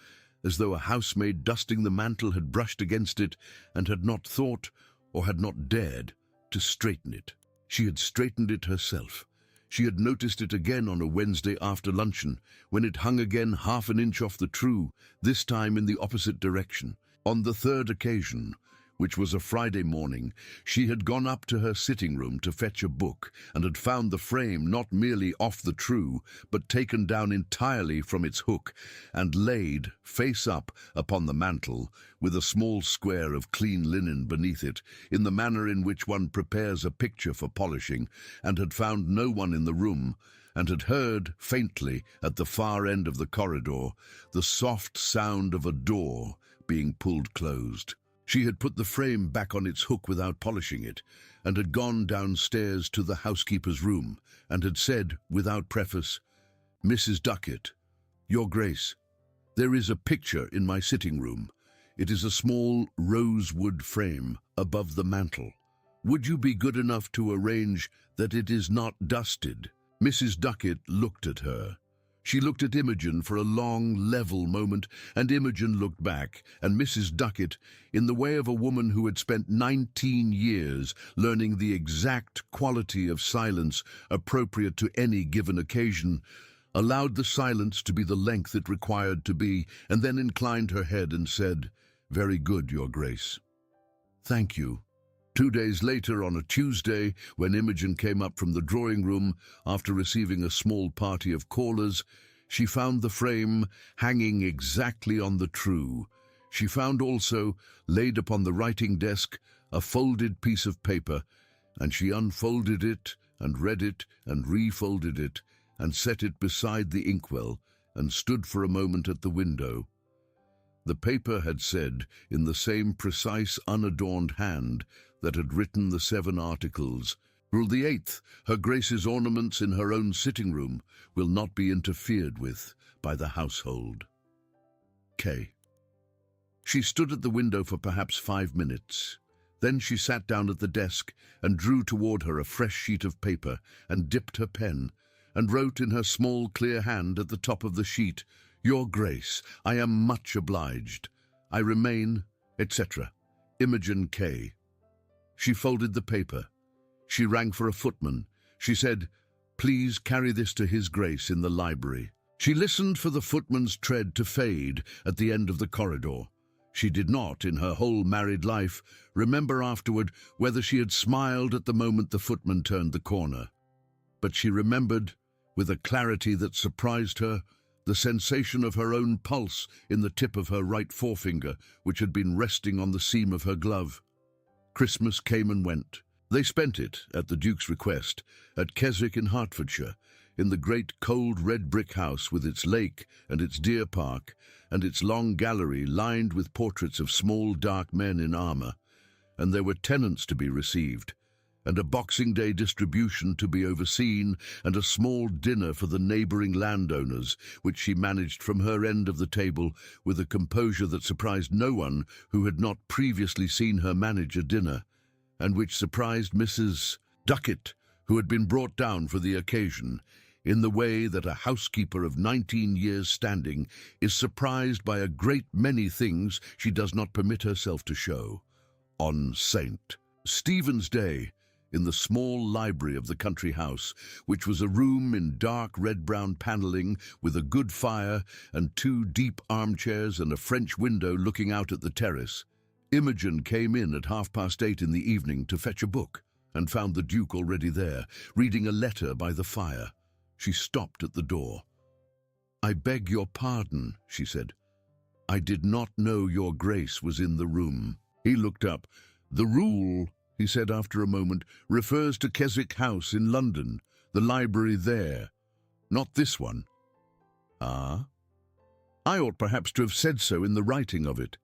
as though a housemaid dusting the mantel had brushed against it and had not thought, or had not dared, to straighten it. She had straightened it herself. She had noticed it again on a Wednesday after luncheon, when it hung again half an inch off the true, this time in the opposite direction. On the third occasion, which was a Friday morning, she had gone up to her sitting room to fetch a book, and had found the frame not merely off the true, but taken down entirely from its hook, and laid, face up, upon the mantel, with a small square of clean linen beneath it, in the manner in which one prepares a picture for polishing, and had found no one in the room, and had heard, faintly, at the far end of the corridor, the soft sound of a door being pulled closed. She had put the frame back on its hook without polishing it, and had gone downstairs to the housekeeper's room, and had said, without preface, "Mrs. Duckett, Your Grace, there is a picture in my sitting room. It is a small rosewood frame above the mantel. Would you be good enough to arrange that it is not dusted?" Mrs. Duckett looked at her. She looked at Imogen for a long, level moment, and Imogen looked back, and Mrs. Duckett, in the way of a woman who had spent 19 years learning the exact quality of silence appropriate to any given occasion, allowed the silence to be the length it required to be, and then inclined her head and said, "Very good, Your Grace." "Thank you." 2 days later, on a Tuesday, when Imogen came up from the drawing-room after receiving a small party of callers, she found the frame hanging exactly on the true. She found also, laid upon the writing-desk, a folded piece of paper, and she unfolded it and read it and refolded it and set it beside the inkwell and stood for a moment at the window. The paper had said, in the same precise, unadorned hand that had written the 7 articles, "Rule the 8th, Her Grace's ornaments in her own sitting room will not be interfered with by the household. K." She stood at the window for perhaps 5 minutes. Then she sat down at the desk and drew toward her a fresh sheet of paper and dipped her pen, and wrote in her small, clear hand at the top of the sheet, "Your Grace, I am much obliged. I remain, etc. Imogen K." She folded the paper. She rang for a footman. She said, "Please carry this to His Grace in the library." She listened for the footman's tread to fade at the end of the corridor. She did not, in her whole married life, remember afterward whether she had smiled at the moment the footman turned the corner. But she remembered, with a clarity that surprised her, the sensation of her own pulse in the tip of her right forefinger, which had been resting on the seam of her glove. Christmas came and went. They spent it, at the Duke's request, at Keswick in Hertfordshire, in the great cold red brick house with its lake and its deer park and its long gallery lined with portraits of small dark men in armour. And there were tenants to be received, and a Boxing Day distribution to be overseen, and a small dinner for the neighbouring landowners, which she managed from her end of the table with a composure that surprised no one who had not previously seen her manage a dinner, and which surprised Mrs. Duckett, who had been brought down for the occasion, in the way that a housekeeper of 19 years' standing is surprised by a great many things she does not permit herself to show. On St. Stephen's Day, in the small library of the country house, which was a room in dark red-brown panelling with a good fire and 2 deep armchairs and a French window looking out at the terrace, Imogen came in at 8:30 in the evening to fetch a book, and found the Duke already there, reading a letter by the fire. She stopped at the door. "I beg your pardon," she said. "I did not know your Grace was in the room." He looked up. "The rule," he said after a moment, "refers to Keswick House in London, the library there, not this one." "Ah? I ought perhaps to have said so in the writing of it.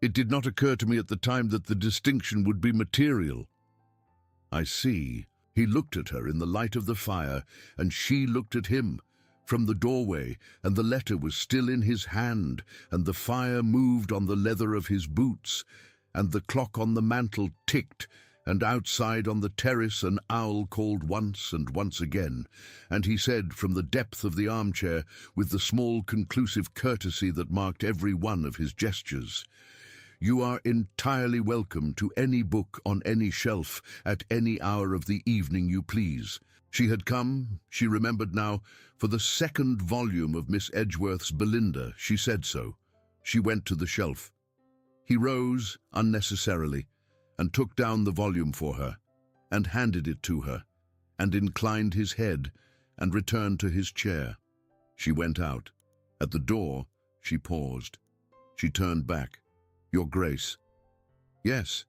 It did not occur to me at the time that the distinction would be material." "I see." He looked at her in the light of the fire, and she looked at him from the doorway, and the letter was still in his hand, and the fire moved on the leather of his boots, and the clock on the mantel ticked, and outside on the terrace an owl called once and once again, and he said from the depth of the armchair, with the small conclusive courtesy that marked every one of his gestures, "You are entirely welcome to any book on any shelf at any hour of the evening you please." She had come, she remembered now, for the 2nd volume of Miss Edgeworth's Belinda. She said so. She went to the shelf. He rose, unnecessarily, and took down the volume for her, and handed it to her, and inclined his head, and returned to his chair. She went out. At the door, she paused. She turned back. "Your Grace." "Yes."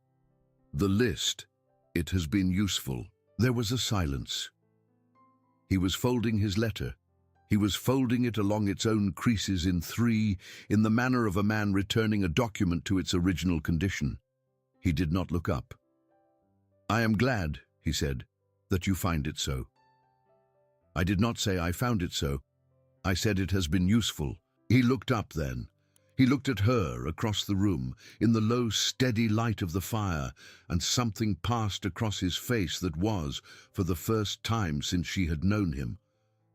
"The list. It has been useful." There was a silence. He was folding his letter. He was folding it along its own creases in 3, in the manner of a man returning a document to its original condition. He did not look up. "I am glad," he said, "that you find it so." "I did not say I found it so. I said it has been useful." He looked up then. He looked at her across the room, in the low, steady light of the fire, and something passed across his face that was, for the first time since she had known him,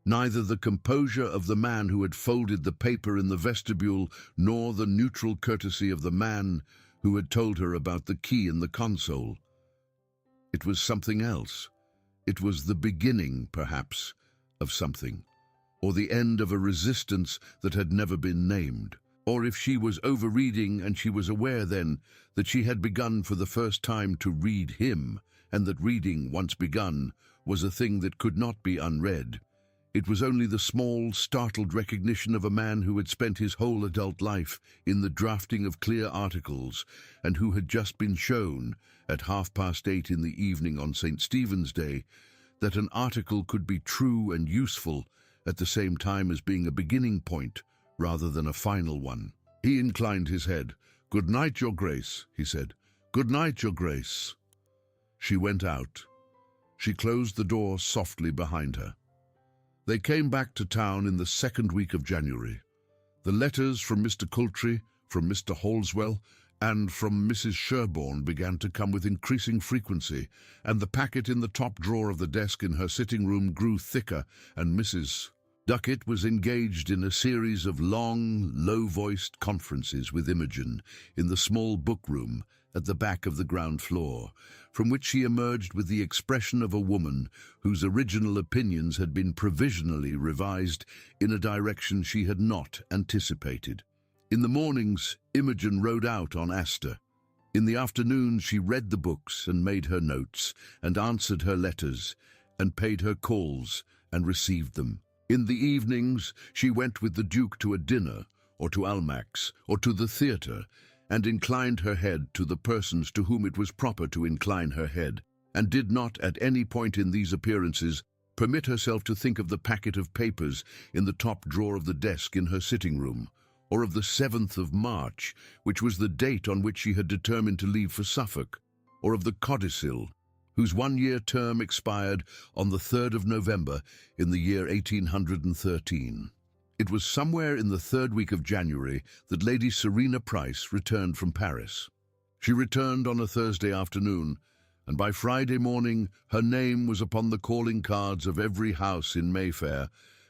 neither the composure of the man who had folded the paper in the vestibule, nor the neutral courtesy of the man who had told her about the key in the console. It was something else. It was the beginning, perhaps, of something, or the end of a resistance that had never been named. Or if she was over-reading, and she was aware then that she had begun for the first time to read him, and that reading, once begun, was a thing that could not be unread. It was only the small, startled recognition of a man who had spent his whole adult life in the drafting of clear articles, and who had just been shown, at 8:30 in the evening on St. Stephen's Day, that an article could be true and useful at the same time as being a beginning point, rather than a final one. He inclined his head. "Good night, Your Grace," he said. "Good night, Your Grace." She went out. She closed the door softly behind her. They came back to town in the 2nd week of January. The letters from Mr. Coultry, from Mr. Halswell, and from Mrs. Sherborne began to come with increasing frequency, and the packet in the top drawer of the desk in her sitting room grew thicker, and Mrs. Ducat was engaged in a series of long, low-voiced conferences with Imogen in the small book-room at the back of the ground floor, from which she emerged with the expression of a woman whose original opinions had been provisionally revised in a direction she had not anticipated. In the mornings, Imogen rode out on Aster. In the afternoons, she read the books and made her notes and answered her letters and paid her calls and received them. In the evenings, she went with the Duke to a dinner, or to Almack's, or to the theatre, and inclined her head to the persons to whom it was proper to incline her head, and did not at any point in these appearances permit herself to think of the packet of papers in the top drawer of the desk in her sitting-room, or of the 7th of March, which was the date on which she had determined to leave for Suffolk, or of the codicil, whose 1-year term expired on the 3rd of November in the year 1813. It was somewhere in the 3rd week of January that Lady Serena Price returned from Paris. She returned on a Thursday afternoon, and by Friday morning her name was upon the calling cards of every house in Mayfair,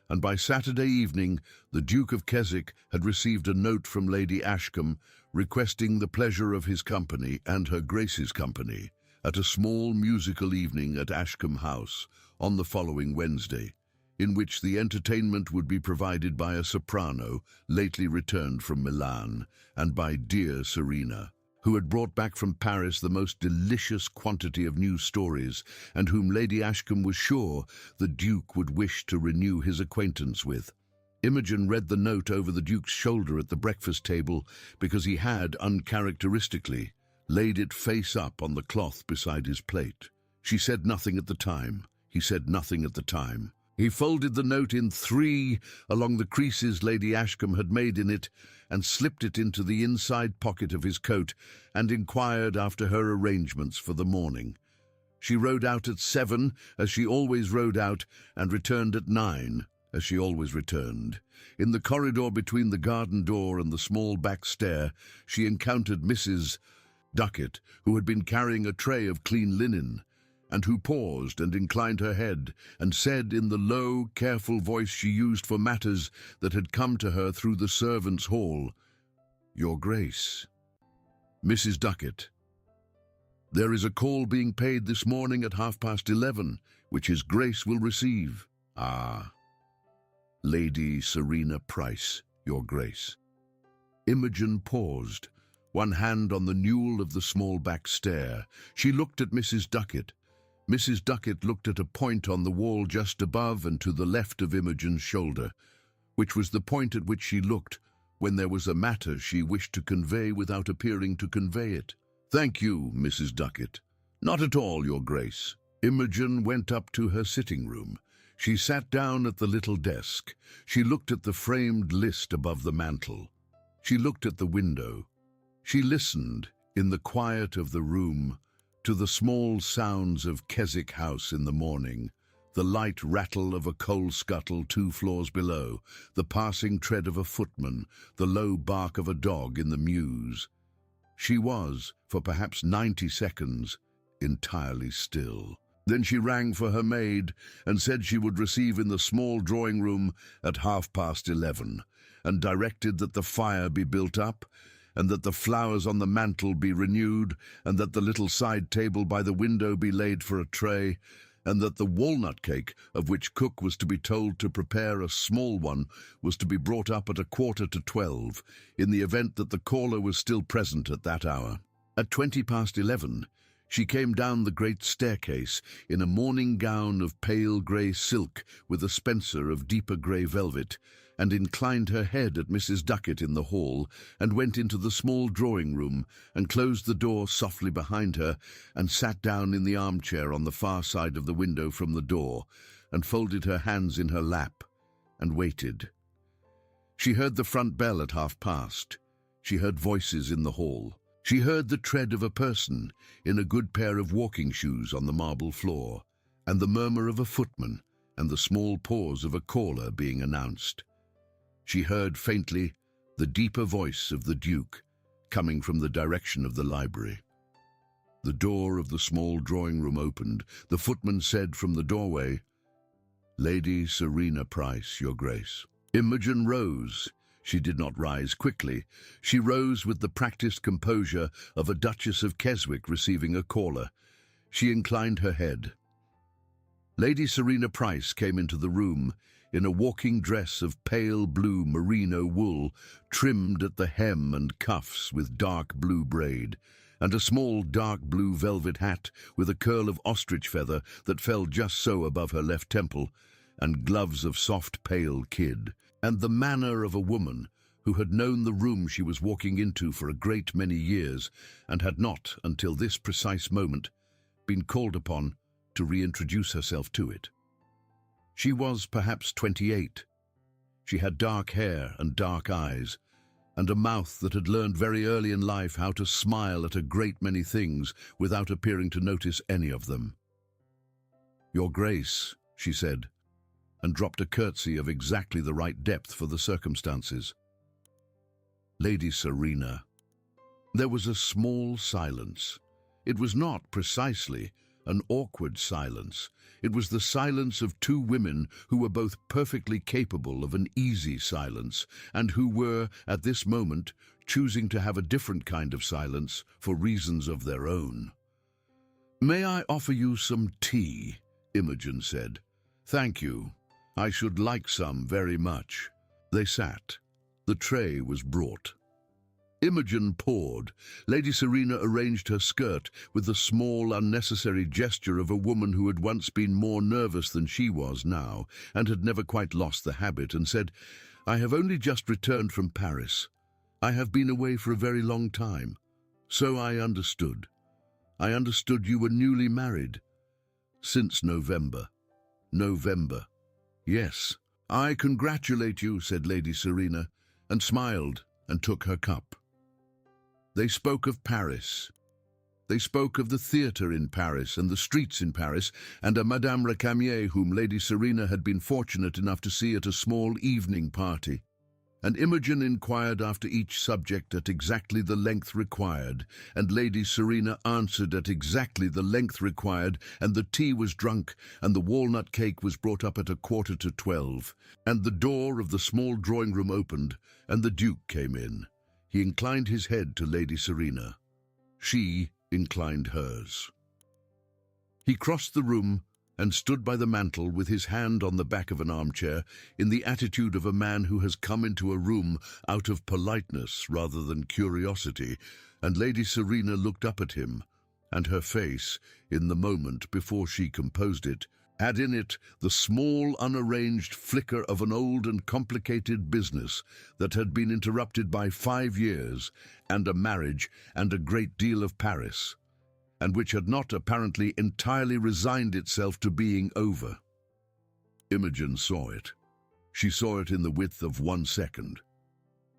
and by Saturday evening the Duke of Keswick had received a note from Lady Ashcombe requesting the pleasure of his company and her Grace's company at a small musical evening at Ashcombe House on the following Wednesday, in which the entertainment would be provided by a soprano lately returned from Milan, and by dear Serena, who had brought back from Paris the most delicious quantity of new stories, and whom Lady Ashcombe was sure the Duke would wish to renew his acquaintance with. Imogen read the note over the Duke's shoulder at the breakfast table because he had, uncharacteristically, laid it face up on the cloth beside his plate. She said nothing at the time. He said nothing at the time. He folded the note in 3 along the creases Lady Ashcombe had made in it and slipped it into the inside pocket of his coat and inquired after her arrangements for the morning. She rode out at 7, as she always rode out, and returned at 9, as she always returned. In the corridor between the garden door and the small back stair, she encountered Mrs. Ducat, who had been carrying a tray of clean linen, and who paused and inclined her head, and said in the low, careful voice she used for matters that had come to her through the servants' hall, "Your Grace." "Mrs. Ducat, there is a call being paid this morning at 11:30, which his Grace will receive." "Ah, Lady Serena Price, Your Grace." Imogen paused, one hand on the newel of the small back stair. She looked at Mrs. Ducat. Mrs. Ducat looked at a point on the wall just above and to the left of Imogen's shoulder, which was the point at which she looked when there was a matter she wished to convey without appearing to convey it. "Thank you, Mrs. Ducat." "Not at all, Your Grace." Imogen went up to her sitting-room. She sat down at the little desk. She looked at the framed list above the mantel. She looked at the window. She listened, in the quiet of the room, to the small sounds of Keswick House in the morning, the light rattle of a coal scuttle 2 floors below, the passing tread of a footman, the low bark of a dog in the mews. She was, for perhaps 90 seconds, entirely still. Then she rang for her maid and said she would receive in the small drawing-room at 11:30, and directed that the fire be built up, and that the flowers on the mantel be renewed, and that the little side table by the window be laid for a tray, and that the walnut cake, of which cook was to be told to prepare a small one, was to be brought up at 11:45, in the event that the caller was still present at that hour. At 11:20, she came down the great staircase in a morning gown of pale grey silk with a spencer of deeper grey velvet, and inclined her head at Mrs. Ducat in the hall, and went into the small drawing-room, and closed the door softly behind her, and sat down in the armchair on the far side of the window from the door, and folded her hands in her lap, and waited. She heard the front bell at 1:30. She heard voices in the hall. She heard the tread of a person in a good pair of walking shoes on the marble floor, and the murmur of a footman, and the small pause of a caller being announced. She heard faintly the deeper voice of the Duke coming from the direction of the library. The door of the small drawing-room opened. The footman said from the doorway, Lady Serena Price, Your Grace. Imogen rose. She did not rise quickly. She rose with the practiced composure of a Duchess of Keswick receiving a caller. She inclined her head. Lady Serena Price came into the room in a walking dress of pale blue merino wool, trimmed at the hem and cuffs with dark blue braid, and a small dark blue velvet hat with a curl of ostrich feather that fell just so above her left temple, and gloves of soft pale kid, and the manner of a woman who had known the room she was walking into for a great many years and had not, until this precise moment, been called upon to reintroduce herself to it. She was perhaps 28. She had dark hair and dark eyes, and a mouth that had learned very early in life how to smile at a great many things without appearing to notice any of them. "Your Grace," she said, and dropped a curtsy of exactly the right depth for the circumstances. Lady Serena. There was a small silence. It was not precisely an awkward silence. It was the silence of two women who were both perfectly capable of an easy silence, and who were, at this moment, choosing to have a different kind of silence for reasons of their own. "May I offer you some tea?" Imogen said. "Thank you. I should like some very much." They sat. The tray was brought. Imogen poured. Lady Serena arranged her skirt with the small, unnecessary gesture of a woman who had once been more nervous than she was now, and had never quite lost the habit, and said, "I have only just returned from Paris. I have been away for a very long time." "So I understood. I understood you were newly married." "Since November." "November. Yes. I congratulate you," said Lady Serena, and smiled and took her cup. They spoke of Paris. They spoke of the theatre in Paris and the streets in Paris, and of Madame Recamier, whom Lady Serena had been fortunate enough to see at a small evening party. And Imogen inquired after each subject at exactly the length required, and Lady Serena answered at exactly the length required, and the tea was drunk, and the walnut cake was brought up at 11:45, and the door of the small drawing-room opened, and the Duke came in. He inclined his head to Lady Serena. She inclined hers. He crossed the room and stood by the mantel with his hand on the back of an armchair, in the attitude of a man who has come into a room out of politeness rather than curiosity, and Lady Serena looked up at him, and her face, in the moment before she composed it, had in it the small, unarranged flicker of an old and complicated business that had been interrupted by 5 years, and a marriage, and a great deal of Paris, and which had not apparently entirely resigned itself to being over. Imogen saw it. She saw it in the width of 1 second.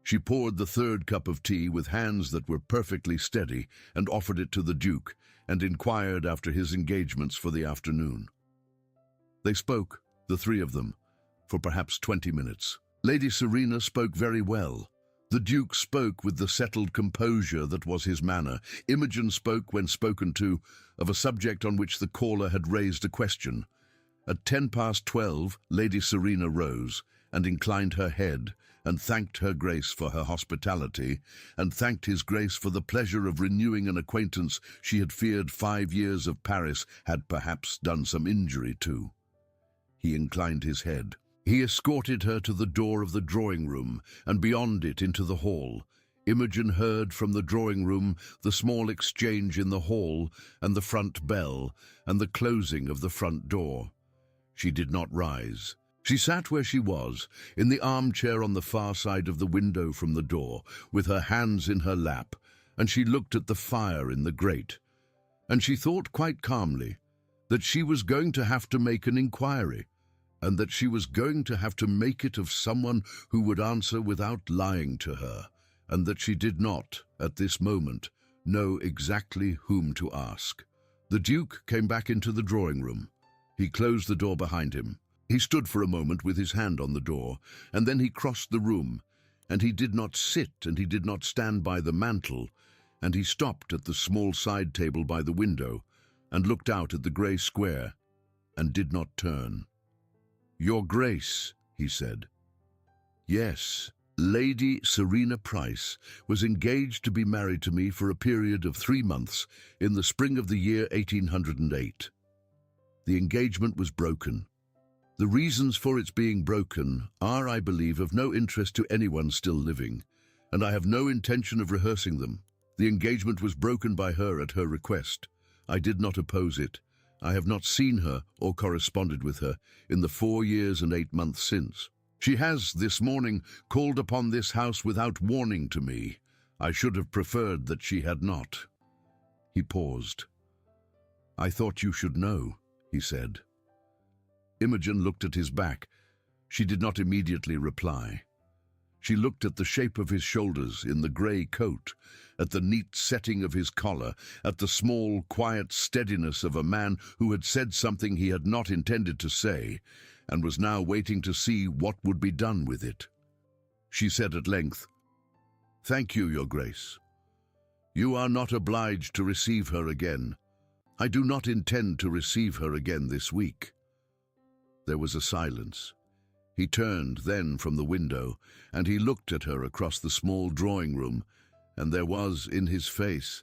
She poured the third cup of tea with hands that were perfectly steady, and offered it to the Duke, and inquired after his engagements for the afternoon. They spoke, the three of them, for perhaps 20 minutes. Lady Serena spoke very well. The Duke spoke with the settled composure that was his manner. Imogen spoke, when spoken to, of a subject on which the caller had raised a question. At 12:10, Lady Serena rose, and inclined her head, and thanked her Grace for her hospitality, and thanked his Grace for the pleasure of renewing an acquaintance she had feared 5 years of Paris had perhaps done some injury to. He inclined his head. He escorted her to the door of the drawing-room, and beyond it into the hall. Imogen heard from the drawing-room the small exchange in the hall, and the front bell, and the closing of the front door. She did not rise. She sat where she was, in the armchair on the far side of the window from the door, with her hands in her lap, and she looked at the fire in the grate. And she thought quite calmly that she was going to have to make an inquiry, and that she was going to have to make it of someone who would answer without lying to her, and that she did not, at this moment, know exactly whom to ask. The Duke came back into the drawing-room. He closed the door behind him. He stood for a moment with his hand on the door, and then he crossed the room, and he did not sit and he did not stand by the mantel, and he stopped at the small side table by the window, and looked out at the grey square, and did not turn. Your Grace, he said. Yes, Lady Serena Price was engaged to be married to me for a period of 3 months in the spring of the year 1808. The engagement was broken. The reasons for its being broken are, I believe, of no interest to anyone still living, and I have no intention of rehearsing them. The engagement was broken by her at her request. I did not oppose it. I have not seen her or corresponded with her in the 4 years and 8 months since. She has, this morning, called upon this house without warning to me. I should have preferred that she had not. He paused. I thought you should know, he said. Imogen looked at his back. She did not immediately reply. She looked at the shape of his shoulders in the grey coat, at the neat setting of his collar, at the small, quiet steadiness of a man who had said something he had not intended to say, and was now waiting to see what would be done with it. She said at length, "Thank you, Your Grace. You are not obliged to receive her again. I do not intend to receive her again this week." There was a silence. He turned then from the window, and he looked at her across the small drawing room, and there was in his face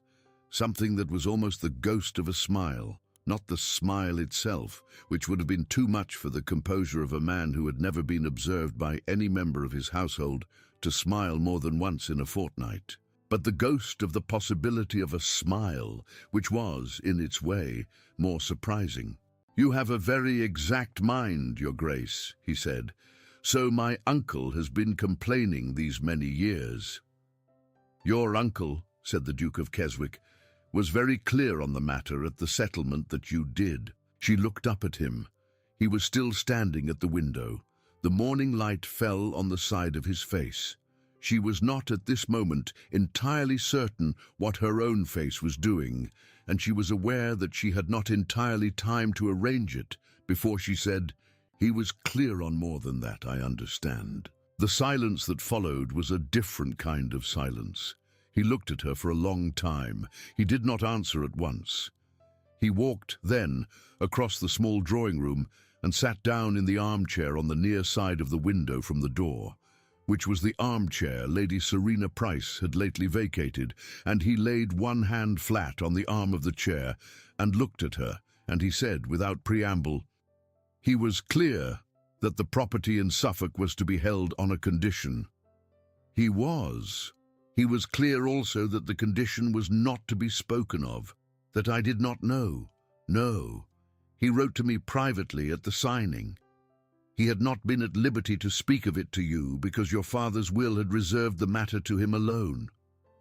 something that was almost the ghost of a smile, not the smile itself, which would have been too much for the composure of a man who had never been observed by any member of his household to smile more than once in a fortnight, but the ghost of the possibility of a smile, which was, in its way, more surprising. "You have a very exact mind, Your Grace," he said. "So my uncle has been complaining these many years." "Your uncle," said the Duke of Keswick, "was very clear on the matter at the settlement that you did." She looked up at him. He was still standing at the window. The morning light fell on the side of his face. She was not at this moment entirely certain what her own face was doing, and she was aware that she had not entirely time to arrange it before she said, "He was clear on more than that, I understand." The silence that followed was a different kind of silence. He looked at her for a long time. He did not answer at once. He walked then across the small drawing room and sat down in the armchair on the near side of the window from the door, which was the armchair Lady Serena Price had lately vacated, and he laid one hand flat on the arm of the chair and looked at her, and he said, without preamble, he was clear that the property in Suffolk was to be held on a condition. He was clear also that the condition was not to be spoken of, that I did not know. No, he wrote to me privately at the signing. He had not been at liberty to speak of it to you because your father's will had reserved the matter to him alone,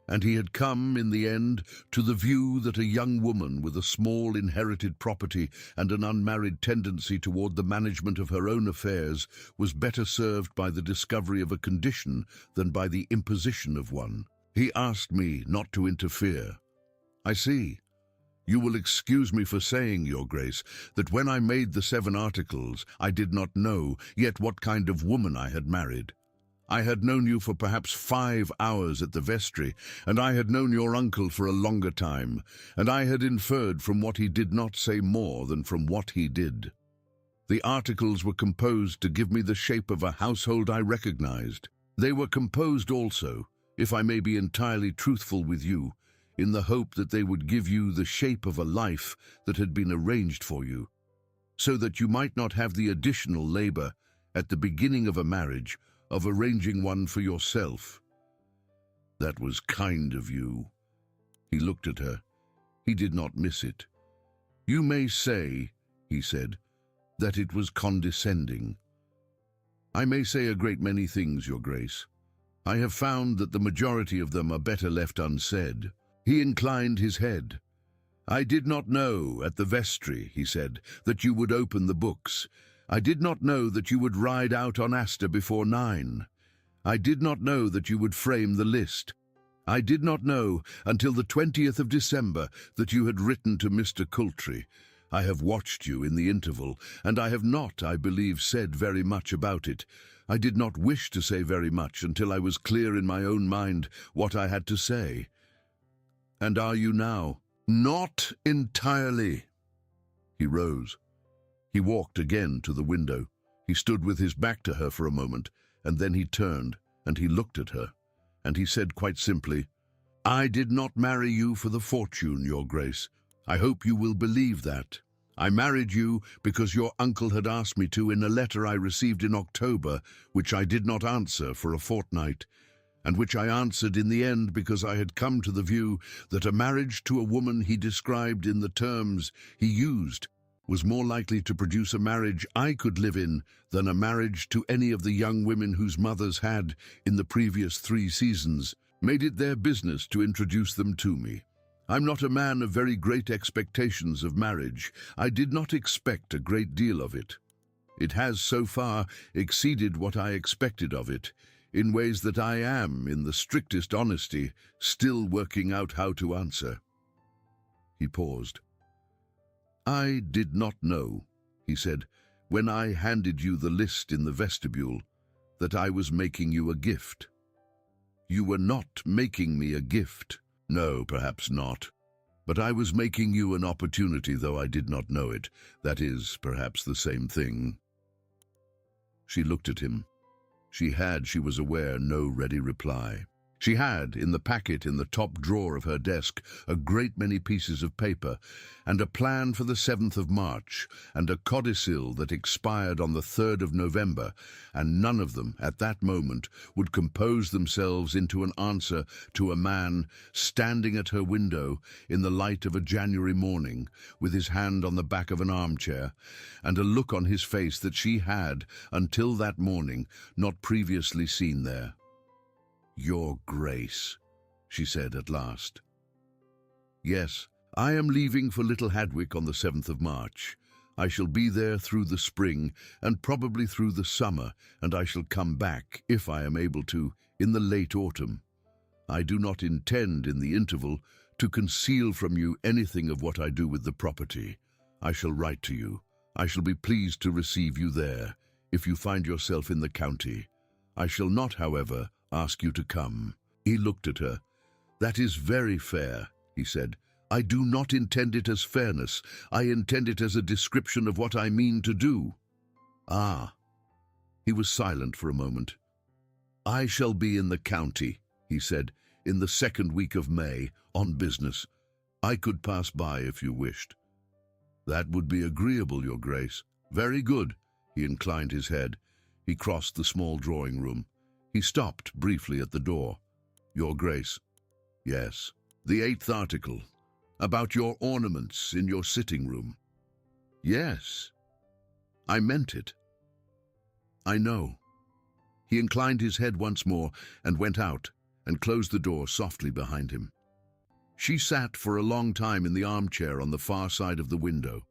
and he had come, in the end, to the view that a young woman with a small inherited property and an unmarried tendency toward the management of her own affairs was better served by the discovery of a condition than by the imposition of one. He asked me not to interfere. I see. You will excuse me for saying, Your Grace, that when I made the 7 articles, I did not know yet what kind of woman I had married. I had known you for perhaps 5 hours at the vestry, and I had known your uncle for a longer time, and I had inferred from what he did not say more than from what he did. The articles were composed to give me the shape of a household I recognized. They were composed also, if I may be entirely truthful with you, in the hope that they would give you the shape of a life that had been arranged for you, so that you might not have the additional labor, at the beginning of a marriage, of arranging one for yourself. That was kind of you. He looked at her. He did not miss it. You may say, he said, that it was condescending. I may say a great many things, Your Grace. I have found that the majority of them are better left unsaid. He inclined his head. I did not know at the vestry, he said, that you would open the books. I did not know that you would ride out on Astor before 9. I did not know that you would frame the list. I did not know until the 20th of December that you had written to Mr. Coultry. I have watched you in the interval, and I have not, I believe, said very much about it. I did not wish to say very much until I was clear in my own mind what I had to say. And are you now? Not entirely. He rose. He walked again to the window. He stood with his back to her for a moment, and then he turned, and he looked at her, and he said quite simply, "I did not marry you for the fortune, Your Grace. I hope you will believe that. I married you because your uncle had asked me to in a letter I received in October, which I did not answer for a fortnight, and which I answered in the end because I had come to the view that a marriage to a woman he described in the terms he used was more likely to produce a marriage I could live in than a marriage to any of the young women whose mothers had, in the previous 3 seasons, made it their business to introduce them to me. I'm not a man of very great expectations of marriage. I did not expect a great deal of it. It has so far exceeded what I expected of it, in ways that I am, in the strictest honesty, still working out how to answer." He paused. "I did not know," he said, "when I handed you the list in the vestibule, that I was making you a gift." "You were not making me a gift." "No, perhaps not. But I was making you an opportunity, though I did not know it. That is, perhaps the same thing." She looked at him. She was aware, no ready reply. She had, in the packet in the top drawer of her desk, a great many pieces of paper, and a plan for the 7th of March, and a codicil that expired on the 3rd of November, and none of them, at that moment, would compose themselves into an answer to a man standing at her window in the light of a January morning, with his hand on the back of an armchair, and a look on his face that she had, until that morning, not previously seen there. "Your Grace," she said at last. "Yes, I am leaving for Little Hadwick on the 7th of March. I shall be there through the spring and probably through the summer, and I shall come back, if I am able to, in the late autumn. I do not intend, in the interval, to conceal from you anything of what I do with the property. I shall write to you. I shall be pleased to receive you there, if you find yourself in the county. I shall not, however, ask you to come." He looked at her. "That is very fair," he said. "I do not intend it as fairness. I intend it as a description of what I mean to do." "Ah." He was silent for a moment. "I shall be in the county," he said, "in the 2nd week of May, on business. I could pass by if you wished." "That would be agreeable, Your Grace." "Very good." He inclined his head. He crossed the small drawing-room. He stopped briefly at the door. "Your Grace." "Yes." "The 8th article. About your ornaments in your sitting-room." "Yes." "I meant it." "I know." He inclined his head once more and went out and closed the door softly behind him. She sat for a long time in the armchair on the far side of the window.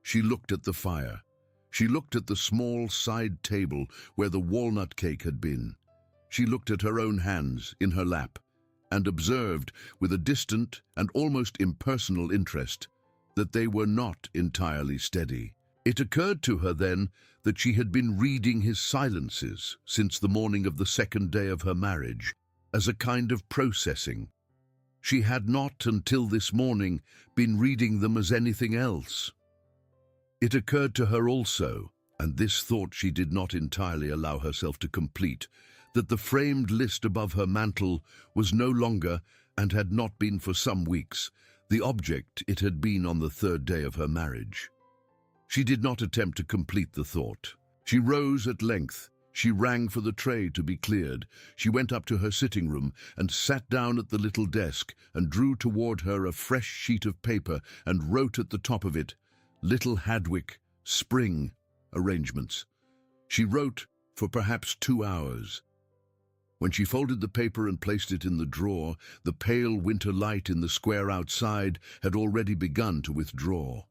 She looked at the fire. She looked at the small side table where the walnut cake had been. She looked at her own hands in her lap and observed, with a distant and almost impersonal interest, that they were not entirely steady. It occurred to her then that she had been reading his silences since the morning of the 2nd day of her marriage, as a kind of processing. She had not, until this morning, been reading them as anything else. It occurred to her also, and this thought she did not entirely allow herself to complete, that the framed list above her mantel was no longer, and had not been for some weeks, the object it had been on the 3rd day of her marriage. She did not attempt to complete the thought. She rose at length. She rang for the tray to be cleared. She went up to her sitting-room and sat down at the little desk and drew toward her a fresh sheet of paper and wrote at the top of it, "Little Hadwick, Spring, Arrangements." She wrote for perhaps 2 hours. When she folded the paper and placed it in the drawer, the pale winter light in the square outside had already begun to withdraw.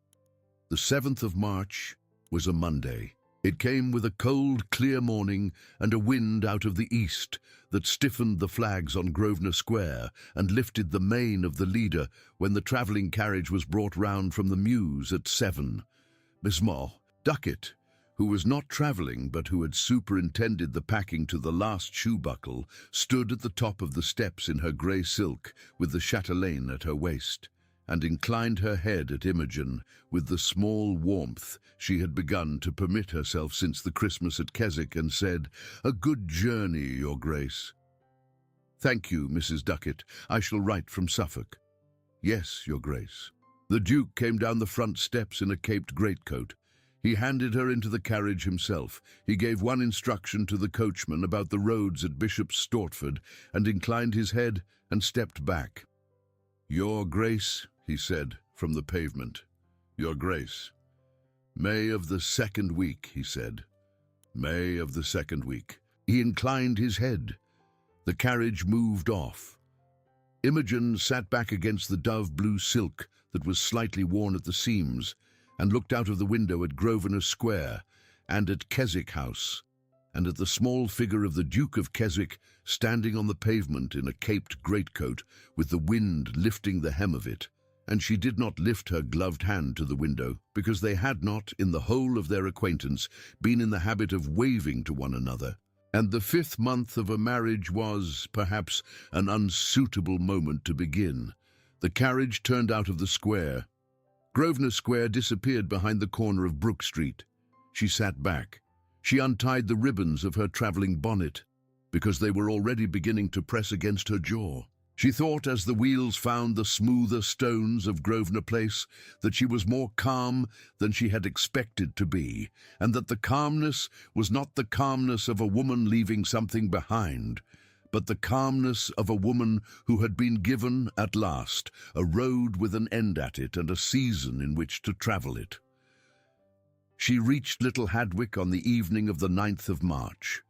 The 7th of March was a Monday. It came with a cold, clear morning and a wind out of the east that stiffened the flags on Grosvenor Square and lifted the mane of the leader when the travelling carriage was brought round from the Mews at 7. Miss Duckett, who was not travelling but who had superintended the packing to the last shoe-buckle, stood at the top of the steps in her grey silk with the chatelaine at her waist, and inclined her head at Imogen with the small warmth she had begun to permit herself since the Christmas at Keswick, and said, "A good journey, Your Grace." "Thank you, Mrs. Ducat. I shall write from Suffolk." "Yes, Your Grace." The Duke came down the front steps in a caped greatcoat. He handed her into the carriage himself. He gave one instruction to the coachman about the roads at Bishop's Stortford, and inclined his head and stepped back. "Your Grace," he said from the pavement. "Your Grace." "May of the 2nd week," he said. "May of the 2nd week." He inclined his head. The carriage moved off. Imogen sat back against the dove-blue silk that was slightly worn at the seams, and looked out of the window at Grosvenor Square and at Keswick House, and at the small figure of the Duke of Keswick standing on the pavement in a caped greatcoat with the wind lifting the hem of it. And she did not lift her gloved hand to the window, because they had not, in the whole of their acquaintance, been in the habit of waving to one another. And the 5th month of a marriage was, perhaps, an unsuitable moment to begin. The carriage turned out of the square. Grosvenor Square disappeared behind the corner of Brook Street. She sat back. She untied the ribbons of her travelling bonnet, because they were already beginning to press against her jaw. She thought, as the wheels found the smoother stones of Grosvenor Place, that she was more calm than she had expected to be, and that the calmness was not the calmness of a woman leaving something behind, but the calmness of a woman who had been given, at last, a road with an end at it and a season in which to travel it. She reached Little Hadwick on the evening of the 9th of March.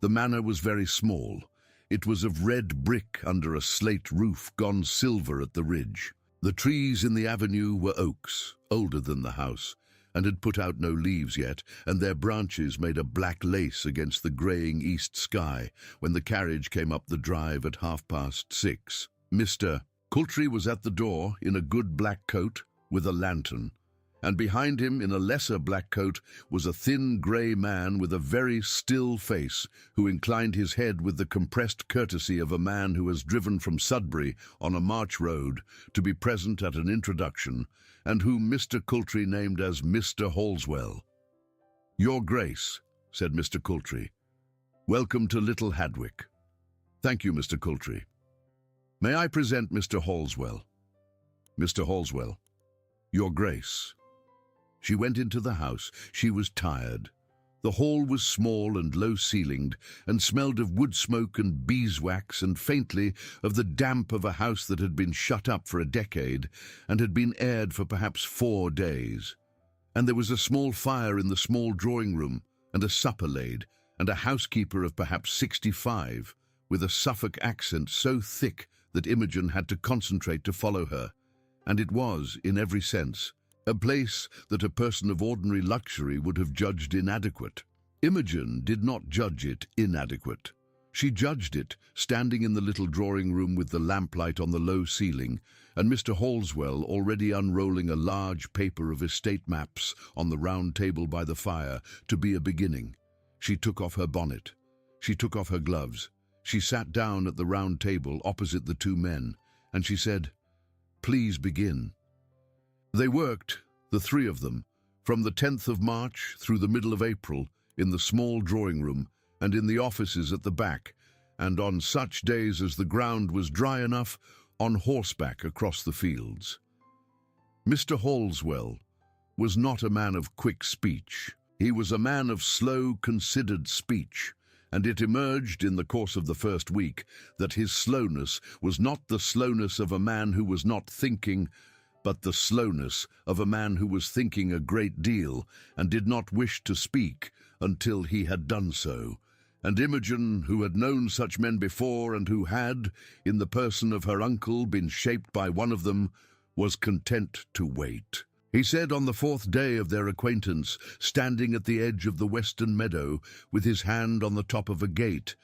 The manor was very small. It was of red brick under a slate roof gone silver at the ridge. The trees in the avenue were oaks, older than the house, and had put out no leaves yet, and their branches made a black lace against the greying east sky when the carriage came up the drive at 6:30. Mr. Coultry was at the door in a good black coat with a lantern, and behind him in a lesser black coat was a thin grey man with a very still face, who inclined his head with the compressed courtesy of a man who has driven from Sudbury on a march road to be present at an introduction, and whom Mr. Coultry named as Mr. Halswell. "Your Grace," said Mr. Coultry, "welcome to Little Hadwick." "Thank you, Mr. Coultry. May I present Mr. Halswell?" "Mr. Halswell." "Your Grace." She went into the house. She was tired. The hall was small and low-ceilinged, and smelled of wood smoke and beeswax, and faintly of the damp of a house that had been shut up for a decade, and had been aired for perhaps 4 days. And there was a small fire in the small drawing-room, and a supper laid, and a housekeeper of perhaps 65, with a Suffolk accent so thick that Imogen had to concentrate to follow her. And it was, in every sense, a place that a person of ordinary luxury would have judged inadequate. Imogen did not judge it inadequate. She judged it, standing in the little drawing-room with the lamplight on the low ceiling, and Mr. Halswell already unrolling a large paper of estate maps on the round table by the fire, to be a beginning. She took off her bonnet. She took off her gloves. She sat down at the round table opposite the 2 men, and she said, "Please begin." They worked, the 3 of them, from the 10th of March through the middle of April, in the small drawing-room and in the offices at the back, and on such days as the ground was dry enough, on horseback across the fields. Mr. Halswell was not a man of quick speech. He was a man of slow, considered speech, and it emerged in the course of the first week that his slowness was not the slowness of a man who was not thinking, but the slowness of a man who was thinking a great deal and did not wish to speak until he had done so. And Imogen, who had known such men before and who had, in the person of her uncle, been shaped by one of them, was content to wait. He said on the 4th day of their acquaintance, standing at the edge of the western meadow with his hand on the top of a gate,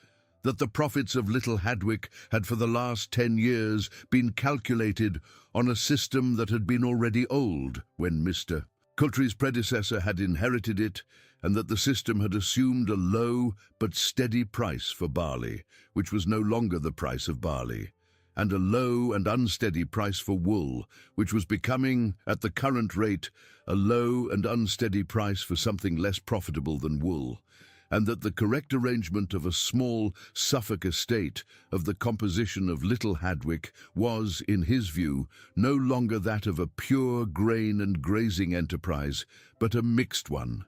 that the profits of Little Hadwick had for the last 10 years been calculated on a system that had been already old when Mr. Coultry's predecessor had inherited it, and that the system had assumed a low but steady price for barley, which was no longer the price of barley, and a low and unsteady price for wool, which was becoming, at the current rate, a low and unsteady price for something less profitable than wool, and that the correct arrangement of a small Suffolk estate of the composition of Little Hadwick was, in his view, no longer that of a pure grain and grazing enterprise, but a mixed one,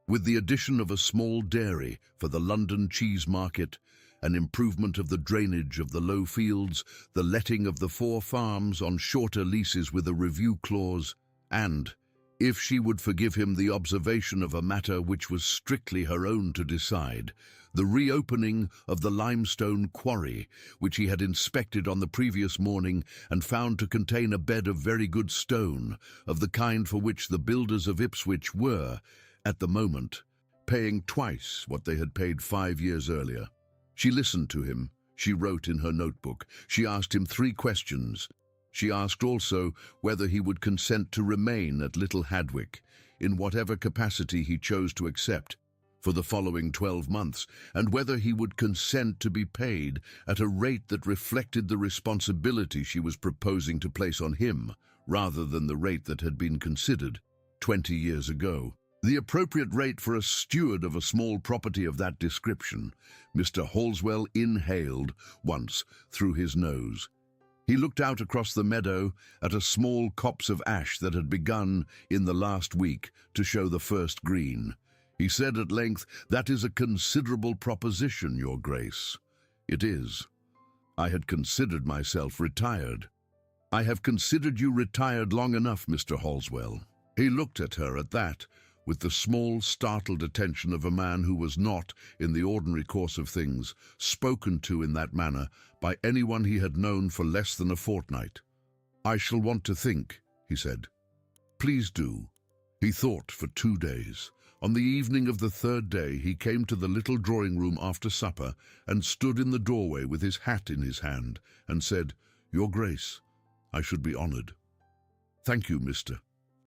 with the addition of a small dairy for the London cheese market, an improvement of the drainage of the low fields, the letting of the 4 farms on shorter leases with a review clause, and, if she would forgive him the observation of a matter which was strictly her own to decide, the reopening of the limestone quarry, which he had inspected on the previous morning and found to contain a bed of very good stone, of the kind for which the builders of Ipswich were, at the moment, paying twice what they had paid 5 years earlier. She listened to him. She wrote in her notebook. She asked him 3 questions. She asked also whether he would consent to remain at Little Hadwick, in whatever capacity he chose to accept, for the following 12 months, and whether he would consent to be paid at a rate that reflected the responsibility she was proposing to place on him, rather than the rate that had been considered 20 years ago. The appropriate rate for a steward of a small property of that description, Mr. Halswell inhaled once through his nose. He looked out across the meadow at a small copse of ash that had begun in the last week to show the first green. He said at length, "That is a considerable proposition, Your Grace." "It is. I had considered myself retired." "I have considered you retired long enough, Mr. Halswell." He looked at her at that, with the small, startled attention of a man who was not, in the ordinary course of things, spoken to in that manner by anyone he had known for less than a fortnight. "I shall want to think," he said. "Please do." He thought for 2 days. On the evening of the 3rd day he came to the little drawing-room after supper and stood in the doorway with his hat in his hand and said, "Your Grace, I should be honoured." "Thank you, Mr.